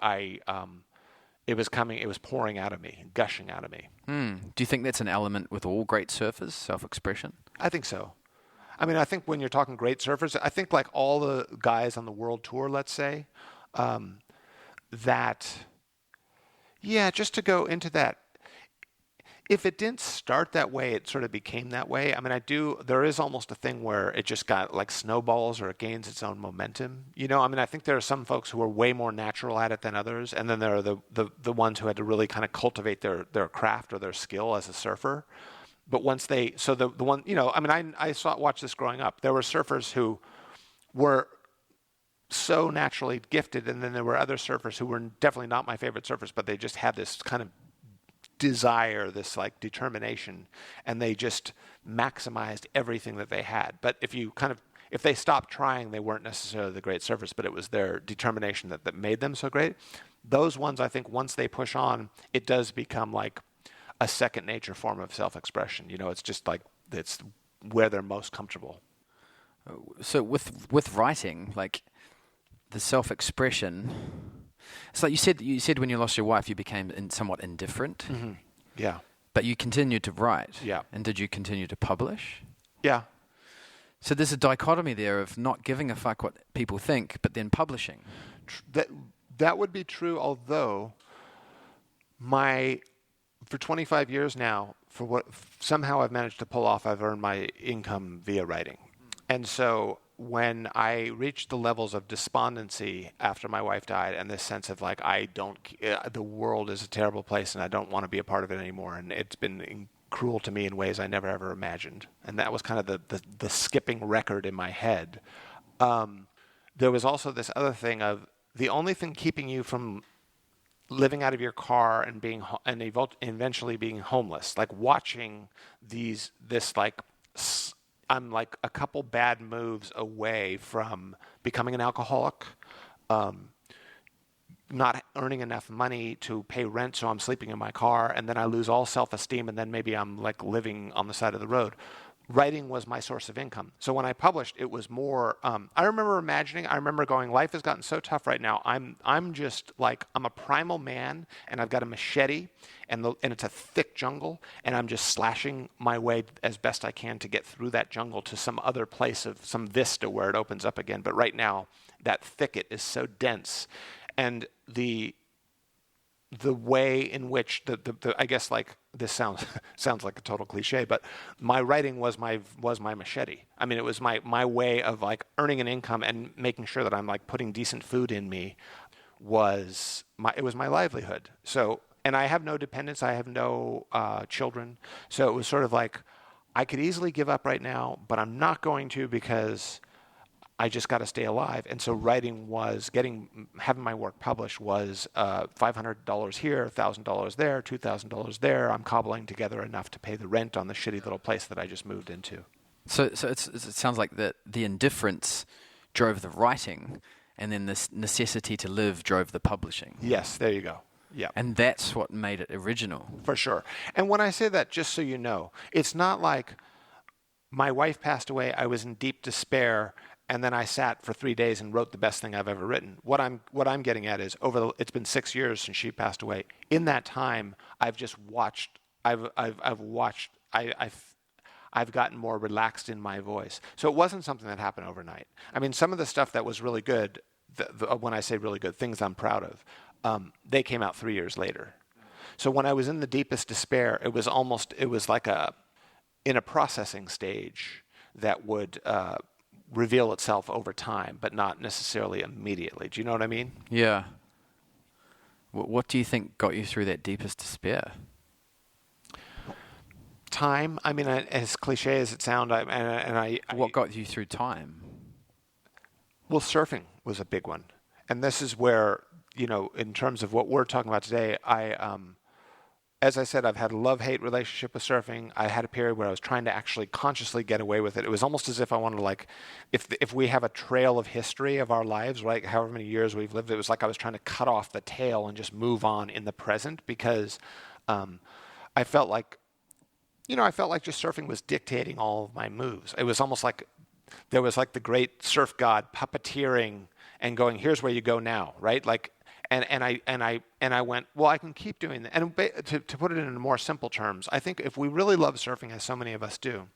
it was pouring out of me, gushing out of me. Do you think that's an element with all great surfers, self-expression? I think so. I mean, I think when you're talking great surfers, I think like all the guys on the world tour, let's say, just to go into that, if it didn't start that way, it sort of became that way. I mean, there is almost a thing where it just got like snowballs, or it gains its own momentum. I mean, I think there are some folks who are way more natural at it than others. And then there are the ones who had to really kind of cultivate their craft or their skill as a surfer. But once the one, I mean, I watched this growing up. There were surfers who were so naturally gifted. And then there were other surfers who were definitely not my favorite surfers, but they just had this kind of desire, this like determination, and they just maximized everything that they had. But if they stopped trying, they weren't necessarily the great surfers, but it was their determination that made them so great. Those ones, I think, once they push on, it does become like a second nature form of self-expression. It's just like it's where they're most comfortable. So with writing, like the self-expression, it's like you said when you lost your wife, you became somewhat indifferent. Mm-hmm. Yeah. But you continued to write. Yeah. And did you continue to publish? Yeah. So there's a dichotomy there of not giving a fuck what people think, but then publishing. That would be true, although for 25 years now, for what somehow I've managed to pull off, I've earned my income via writing. And so when I reached the levels of despondency after my wife died, and this sense of like, the world is a terrible place and I don't want to be a part of it anymore, and it's been cruel to me in ways I never ever imagined. And that was kind of the skipping record in my head. There was also this other thing of the only thing keeping you from living out of your car and eventually being homeless, like watching I'm like a couple bad moves away from becoming an alcoholic, not earning enough money to pay rent, so I'm sleeping in my car, and then I lose all self-esteem, and then maybe I'm like living on the side of the road. Writing was my source of income. So when I published, it was more, I remember going, life has gotten so tough right now. I'm just like, I'm a primal man, and I've got a machete, and it's a thick jungle, and I'm just slashing my way as best I can to get through that jungle to some other place of some vista where it opens up again. But right now, that thicket is so dense, and the way in which I guess like this sounds like a total cliche, but my writing was my machete. I mean, it was my way of like earning an income and making sure that I'm like putting decent food in me. It was my livelihood. So, and I have no dependents. I have no children. So it was sort of like I could easily give up right now, but I'm not going to, because I just got to stay alive. And so writing was having my work published was $500 here, $1,000 there, $2,000 there. I'm cobbling together enough to pay the rent on the shitty little place that I just moved into. So it sounds like that the indifference drove the writing, and then this necessity to live drove the publishing. Yes, there you go. Yeah. And that's what made it original. For sure. And when I say that, just so you know, it's not like my wife passed away, I was in deep despair, and then I sat for 3 days and wrote the best thing I've ever written. What I'm getting at is it's been 6 years since she passed away. In that time, I've just watched. I've gotten more relaxed in my voice. So it wasn't something that happened overnight. I mean, some of the stuff that was really good, when I say really good, things I'm proud of, they came out 3 years later. So when I was in the deepest despair, it was like in a processing stage that would reveal itself over time, but not necessarily immediately. Do you know what I mean? Yeah. What do you think got you through that deepest despair? Time. I mean, as cliche as it sounds, What got you through time? Well, surfing was a big one. And this is where, in terms of what we're talking about today, as I said, I've had a love-hate relationship with surfing. I had a period where I was trying to actually consciously get away with it. It was almost as if I wanted to, if we have a trail of history of our lives, right, however many years we've lived, it was like I was trying to cut off the tail and just move on in the present because I felt like just surfing was dictating all of my moves. It was almost like there was like the great surf god puppeteering and going, here's where you go now, right? And I went, well, I can keep doing that. And to put it in more simple terms, I think if we really love surfing, as so many of us do,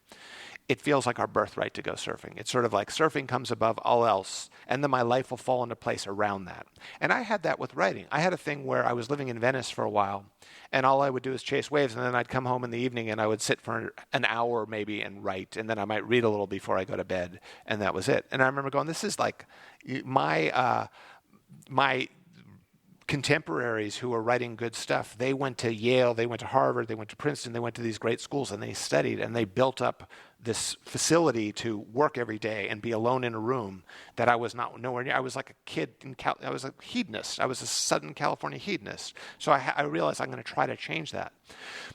it feels like our birthright to go surfing. It's sort of like surfing comes above all else, and then my life will fall into place around that. And I had that with writing. I had a thing where I was living in Venice for a while, and all I would do is chase waves, and then I'd come home in the evening, and I would sit for an hour maybe and write, and then I might read a little before I go to bed, and that was it. And I remember going, this is like my contemporaries who were writing good stuff. They went to Yale, they went to Harvard, they went to Princeton, they went to these great schools, and they studied, and they built up this facility to work every day and be alone in a room that I was nowhere near. I was like a kid I was a hedonist. I was a Southern California hedonist. So I realized I'm going to try to change that.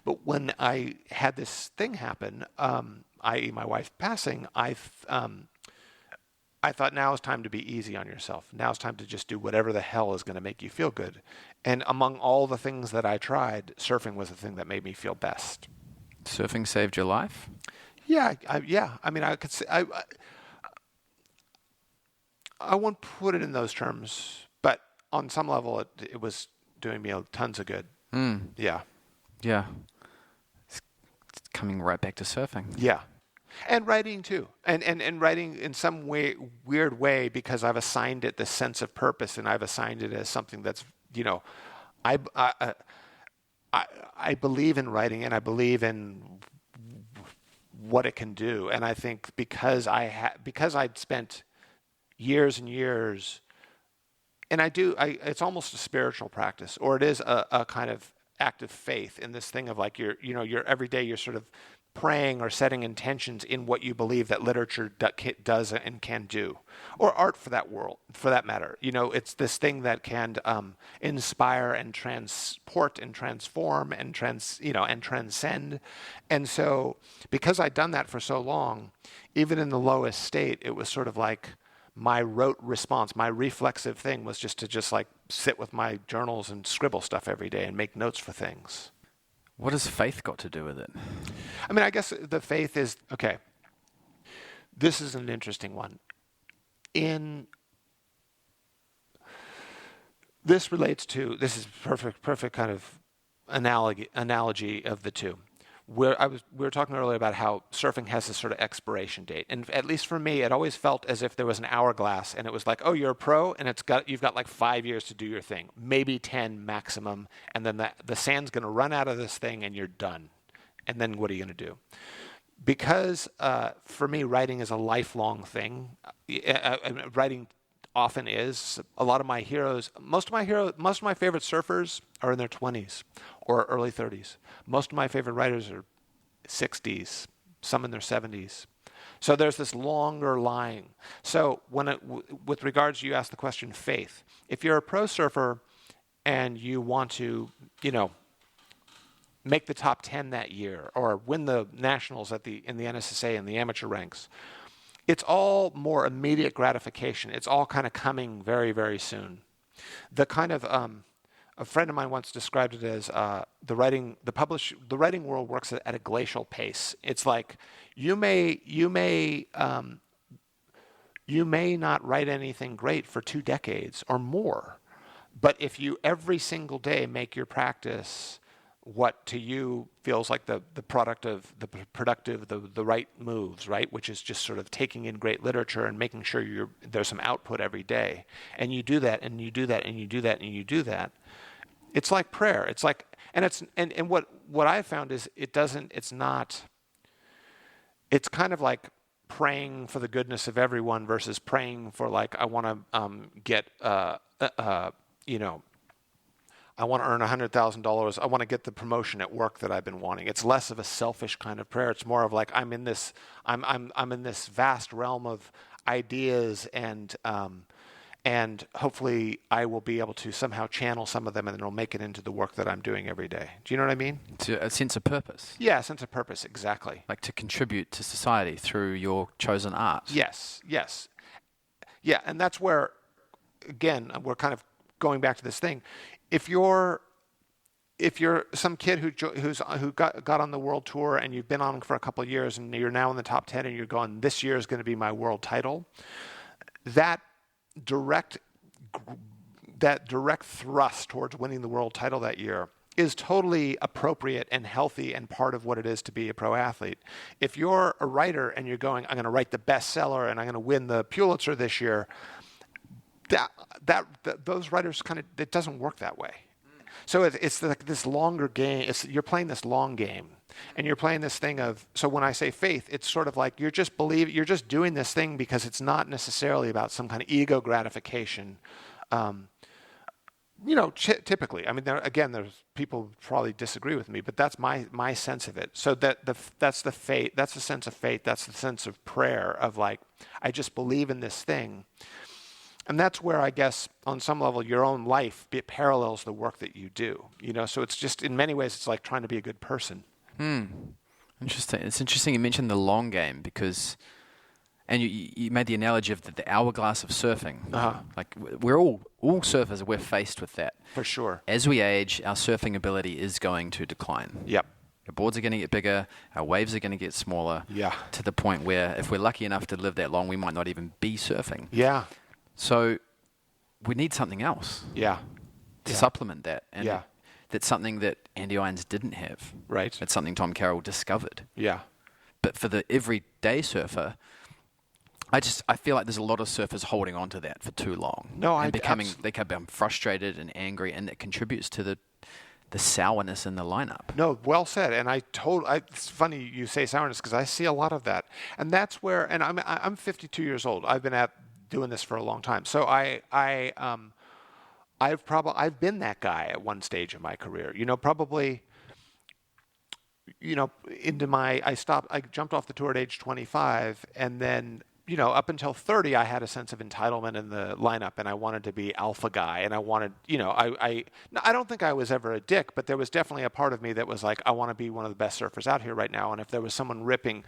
But when I had this thing happen, i.e. my wife passing, I thought now is time to be easy on yourself. Now it's time to just do whatever the hell is going to make you feel good. And among all the things that I tried, surfing was the thing that made me feel best. Surfing saved your life? Yeah. I mean, I could say I won't put it in those terms, but on some level, it was doing me tons of good. Yeah. Yeah. It's coming right back to surfing. Yeah. And writing too, and writing in some weird way, because I've assigned it this sense of purpose, and I've assigned it as something that's, I believe in writing, and I believe in what it can do, and I think because I'd spent years and years, and it's almost a spiritual practice, or it is a kind of act of faith in this thing of like you're every day you're sort of praying or setting intentions in what you believe that literature does and can do, or art for that matter. It's this thing that can inspire and transport and transform and transcend. And so, because I'd done that for so long, even in the lowest state, it was sort of like my rote response, my reflexive thing was just to sit with my journals and scribble stuff every day and make notes for things. What has faith got to do with it? I mean, I guess the faith is, okay, this is an interesting one. This is perfect kind of analogy of the two. We were talking earlier about how surfing has this sort of expiration date, and at least for me, it always felt as if there was an hourglass, and it was like, oh, you're a pro, and you've got like 5 years to do your thing, maybe 10 maximum, and then the sand's going to run out of this thing, and you're done. And then what are you going to do? Because for me, writing is a lifelong thing. Writing often is. A lot of my heroes, most of my favorite surfers are in their 20s or early 30s. Most of my favorite writers are 60s, some in their 70s. So there's this longer line. So with regards, you asked the question, faith. If you're a pro surfer and you want to, make the top 10 that year or win the nationals in the NSSA and the amateur ranks, it's all more immediate gratification. It's all kind of coming very, very soon. The kind of a friend of mine once described it as the writing world works at a glacial pace. It's like you may not write anything great for 2 decades or more, but if you every single day make your practice what to you feels like the product of the productive, the right moves, right? Which is just sort of taking in great literature and making sure there's some output every day. And you do that, and you do that, and you do that, and you do that. It's like prayer. It's like, and what I found is it's kind of like praying for the goodness of everyone versus praying for like, I want to get, I want to earn $100,000. I want to get the promotion at work that I've been wanting. It's less of a selfish kind of prayer. It's more of like I'm in this vast realm of ideas, and hopefully I will be able to somehow channel some of them, and it'll make it into the work that I'm doing every day. Do you know what I mean? To a sense of purpose. Yeah, a sense of purpose, exactly. Like to contribute to society through your chosen art. Yes. Yeah, and that's where, again, we're kind of going back to this thing. If you're some kid who got on the world tour and you've been on for a couple of years and you're now in the top 10 and you're going, this year is going to be my world title, that direct thrust towards winning the world title that year is totally appropriate and healthy and part of what it is to be a pro athlete. If you're a writer and you're going, I'm going to write the bestseller and I'm going to win the Pulitzer this year, those writers it doesn't work that way. So it's like this longer game. You're playing this long game, and you're playing this thing of. So when I say faith, it's sort of like you're just doing this thing because it's not necessarily about some kind of ego gratification. Typically, I mean, there's people who probably disagree with me, but that's my sense of it. So that's the faith. That's the sense of faith. That's the sense of prayer of like, I just believe in this thing. And that's where I guess on some level your own life parallels the work that you do. So it's just in many ways it's like trying to be a good person. Interesting. It's interesting you mentioned the long game because, and you made the analogy of the hourglass of surfing. Uh-huh. Like we're all surfers. We're faced with that. For sure. As we age, our surfing ability is going to decline. Yep. Our boards are going to get bigger. Our waves are going to get smaller. Yeah. To the point where if we're lucky enough to live that long, we might not even be surfing. Yeah. So we need something else to supplement that. And that's something that Andy Irons didn't have. Right. It's something Tom Carroll discovered. Yeah. But for the everyday surfer, I feel like there's a lot of surfers holding on to that for too long. They become frustrated and angry, and it contributes to the sourness in the lineup. No, well said. And it's funny you say sourness because I see a lot of that. And that's where, and I'm 52 years old. I've been doing this for a long time. So I've been that guy at one stage in my career. I jumped off the tour at age 25, and then up until 30, I had a sense of entitlement in the lineup, and I wanted to be alpha guy, and I wanted, I don't think I was ever a dick, but there was definitely a part of me that was like, I want to be one of the best surfers out here right now, and if there was someone ripping,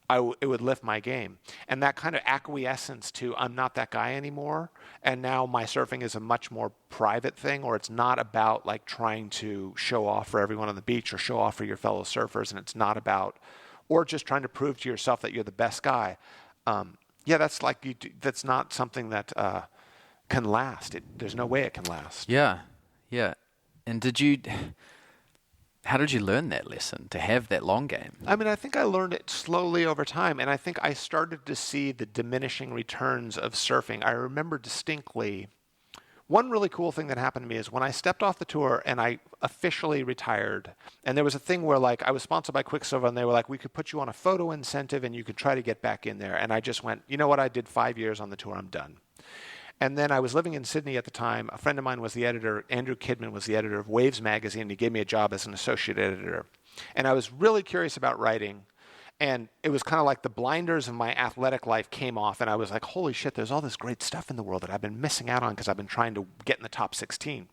it would lift my game. And that kind of acquiescence to I'm not that guy anymore, and now my surfing is a much more private thing, or it's not about like trying to show off for everyone on the beach or show off for your fellow surfers, and it's not about, or just trying to prove to yourself that you're the best guy. That's not something that can last. There's no way it can last. Yeah. And how did you learn that lesson, to have that long game? I mean, I think I learned it slowly over time, and I think I started to see the diminishing returns of surfing. I remember distinctly one really cool thing that happened to me is when I stepped off the tour and I officially retired, and there was a thing where like I was sponsored by Quicksilver, and they were like, we could put you on a photo incentive and you could try to get back in there. And I just went, you know what, I did 5 years on the tour, I'm done. And then I was living in Sydney at the time. A friend of mine was the editor. Andrew Kidman was the editor of Waves magazine. He gave me a job as an associate editor. And I was really curious about writing. And it was kind of like the blinders of my athletic life came off. And I was like, holy shit, there's all this great stuff in the world that I've been missing out on because I've been trying to get in the top 16.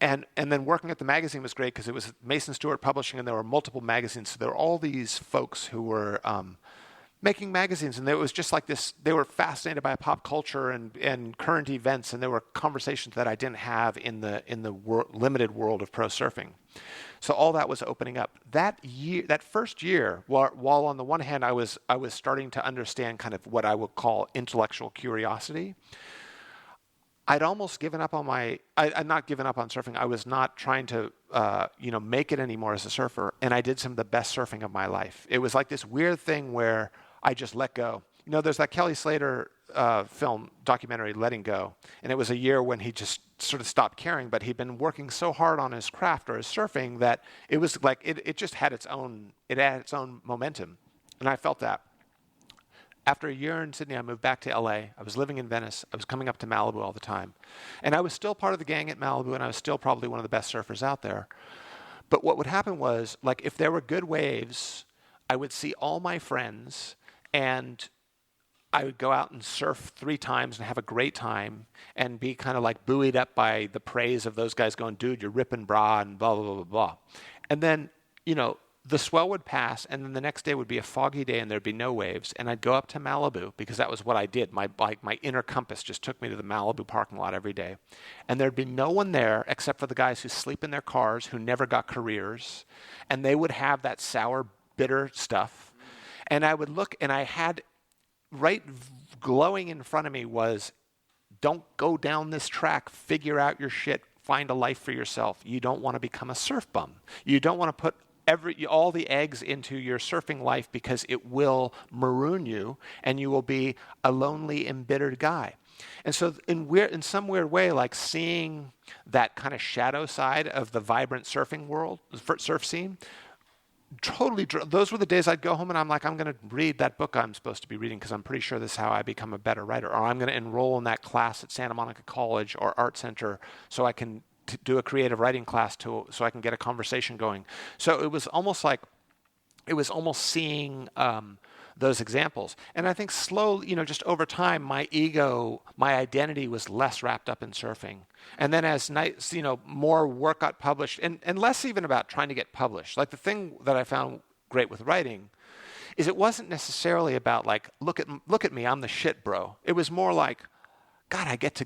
And then working at the magazine was great because it was Mason Stewart Publishing, and there were multiple magazines. So there were all these folks who were making magazines, and it was just like this. They were fascinated by pop culture and current events, and there were conversations that I didn't have in the limited world of pro surfing. So all that was opening up. That first year, while on the one hand I was starting to understand kind of what I would call intellectual curiosity, I'd almost given up on I'd not given up on surfing. I was not trying to, make it anymore as a surfer, and I did some of the best surfing of my life. It was like this weird thing where I just let go. There's that Kelly Slater film documentary, Letting Go, and it was a year when he just sort of stopped caring, but he'd been working so hard on his craft or his surfing that it was like it just had its own momentum, and I felt that. After a year in Sydney, I moved back to LA. I was living in Venice. I was coming up to Malibu all the time. And I was still part of the gang at Malibu, and I was still probably one of the best surfers out there. But what would happen was, like, if there were good waves, I would see all my friends, and I would go out and surf 3 times and have a great time and be kind of like buoyed up by the praise of those guys going, dude, you're ripping bra, and blah, blah, blah, blah, blah. And then, the swell would pass, and then the next day would be a foggy day, and there'd be no waves. And I'd go up to Malibu, because that was what I did. My inner compass just took me to the Malibu parking lot every day. And there'd be no one there except for the guys who sleep in their cars, who never got careers. And they would have that sour, bitter stuff. And I would look, and I had right glowing in front of me was, don't go down this track, figure out your shit, find a life for yourself. You don't want to become a surf bum. You don't want to put all the eggs into your surfing life, because it will maroon you and you will be a lonely, embittered guy. And so in some weird way, like seeing that kind of shadow side of the vibrant surfing world, surf scene, those were the days I'd go home and I'm like, I'm going to read that book I'm supposed to be reading, because I'm pretty sure this is how I become a better writer. Or I'm going to enroll in that class at Santa Monica College or Art Center so I can do a creative writing class so I can get a conversation going. So it was almost seeing those examples. And I think slowly, just over time, my ego, my identity was less wrapped up in surfing. And then as more work got published, and less even about trying to get published. Like, the thing that I found great with writing is it wasn't necessarily about like, look at me, I'm the shit, bro. It was more like, God, I get to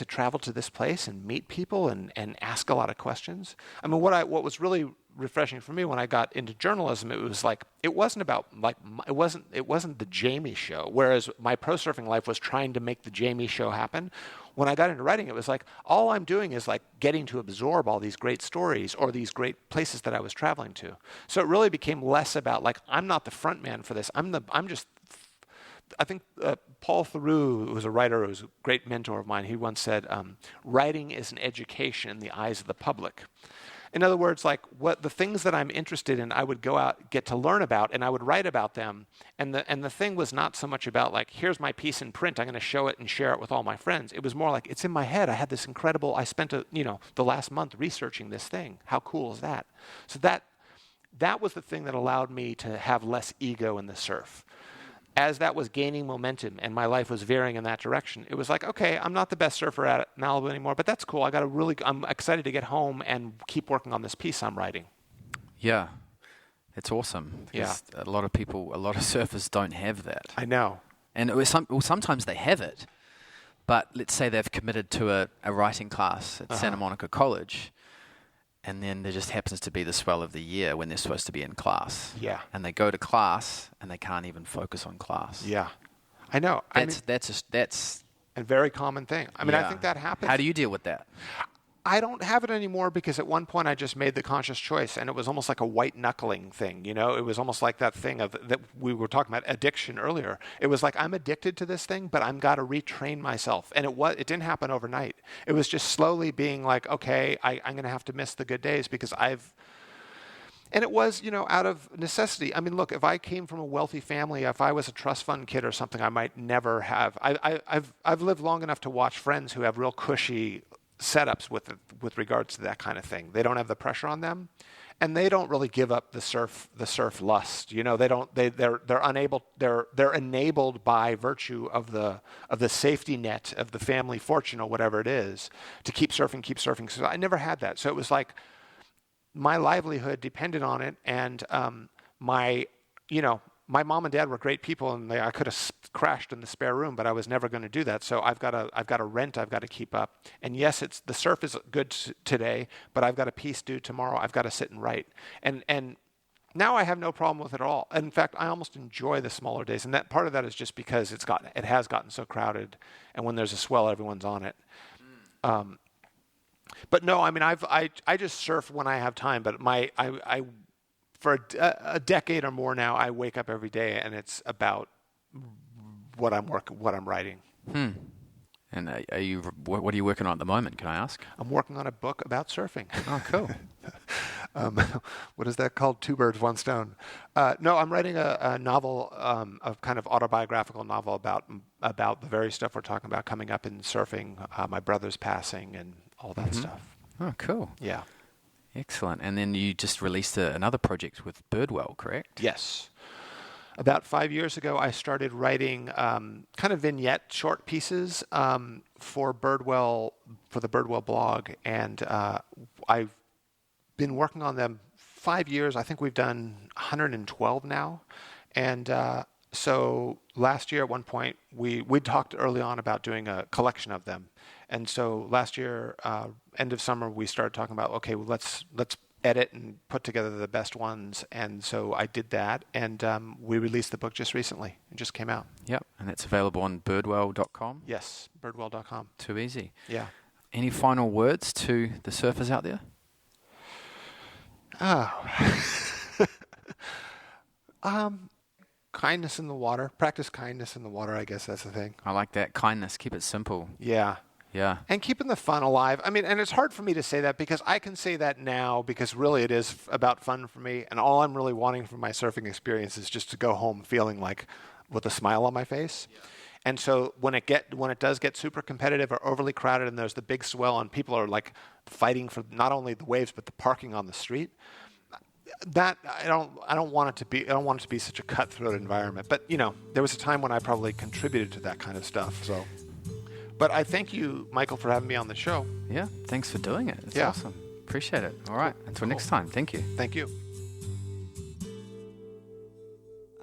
travel to this place and meet people and ask a lot of questions. I mean, what was really refreshing for me when I got into journalism, it was like, it wasn't the Jamie show, whereas my pro surfing life was trying to make the Jamie show happen. When I got into writing, it was like, all I'm doing is like getting to absorb all these great stories or these great places that I was traveling to. So it really became less about like, I'm not the front man for this. I think Paul Theroux, who was a writer, who was a great mentor of mine, he once said, writing is an education in the eyes of the public. In other words, like, what the things that I'm interested in, I would go out, get to learn about, and I would write about them. And the thing was not so much about like, here's my piece in print, I'm going to show it and share it with all my friends. It was more like, it's in my head. I had this incredible, I spent the last month researching this thing. How cool is that? So that was the thing that allowed me to have less ego in the surf. As that was gaining momentum and my life was veering in that direction, it was like, okay, I'm not the best surfer at Malibu anymore, but that's cool. I'm excited to get home and keep working on this piece I'm writing. Yeah, it's awesome. Yeah. A lot of surfers don't have that. I know. And sometimes they have it, but let's say they've committed to a writing class at Santa Monica College, and then there just happens to be the swell of the year when they're supposed to be in class. Yeah. And they go to class and they can't even focus on class. Yeah. I know. That's a very common thing. I mean, yeah. I think that happens. How do you deal with that? I don't have it anymore, because at one point I just made the conscious choice, and it was almost like a white knuckling thing. It was almost like that thing that we were talking about, addiction earlier. It was like, I'm addicted to this thing, but I'm got to retrain myself. And it didn't happen overnight. It was just slowly being like, okay, I'm going to have to miss the good days, because and it was, out of necessity. I mean, look, if I came from a wealthy family, if I was a trust fund kid or something, I might never have. I've lived long enough to watch friends who have real cushy setups with regards to that kind of thing. They don't have the pressure on them, and they don't really give up the surf lust. They're enabled by virtue of the safety net of the family fortune or whatever it is to keep surfing. So I never had that. So it was like my livelihood depended on it, and my mom and dad were great people, and I could have crashed in the spare room, but I was never going to do that. So I've got a rent I've got to keep up. And yes, the surf is good today, but I've got a piece due tomorrow. I've got to sit and write. And now I have no problem with it at all. In fact, I almost enjoy the smaller days, and that part of that is just because it has gotten so crowded, and when there's a swell, everyone's on it. But no, I mean, I just surf when I have time. But I for a decade or more now, I wake up every day, and it's about what I'm writing. And what are you working on at the moment? Can I ask? I'm working on a book about surfing. Oh, cool. What is that called? Two birds, one stone. No, I'm writing a novel, a kind of autobiographical novel about the very stuff we're talking about coming up in surfing, my brother's passing, and all that stuff. Oh, cool. Yeah. Excellent. And then you just released another project with Birdwell, correct? Yes. About 5 years ago, I started writing kind of vignette short pieces for Birdwell, for the Birdwell blog, and I've been working on them 5 years. I think we've done 112 now, and so last year at one point we talked early on about doing a collection of them, and so last year end of summer we started talking about, okay, well, let's edit and put together the best ones, and so I did that, and we released the book just recently. It just came out. Yep, and it's available on birdwell.com? Yes, birdwell.com. Too easy. Yeah. Any final words to the surfers out there? Kindness in the water. Practice kindness in the water, I guess that's the thing. I like that. Kindness. Keep it simple. Yeah. Yeah. And keeping the fun alive. I mean, and it's hard for me to say that because I can say that now because really it is about fun for me. And all I'm really wanting from my surfing experience is just to go home feeling like with a smile on my face. Yeah. And so when it does get super competitive or overly crowded and there's the big swell and people are like fighting for not only the waves but the parking on the street, that I don't want it to be such a cutthroat environment. But there was a time when I probably contributed to that kind of stuff. So. But I thank you, Michael, for having me on the show. Yeah, thanks for doing it. It's awesome. Appreciate it. All right, until next time. Thank you. Thank you.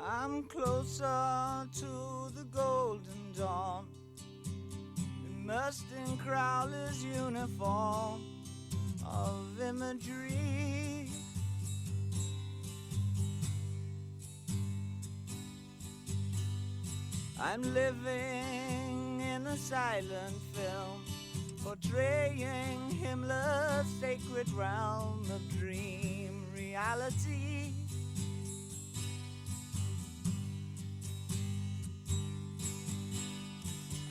I'm closer to the golden dawn, immersed in Crowler's uniform of imagery. I'm living in a silent film, portraying Himmler's sacred realm of dream reality.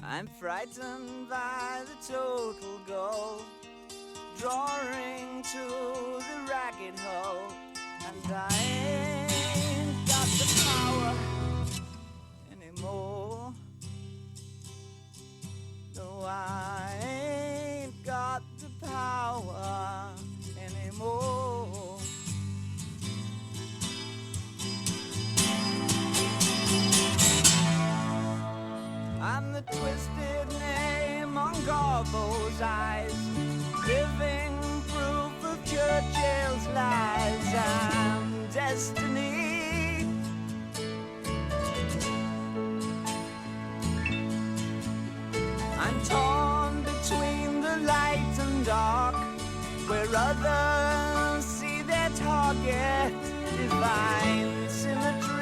I'm frightened by the total goal, drawing to the ragged hole, and I ain't got the power anymore. No, I ain't got the power anymore. I'm the twisted name on Garbo's eyes, living proof of Churchill's lies. I'm destiny. I'm torn between the light and dark, where others see their target, divine symmetry.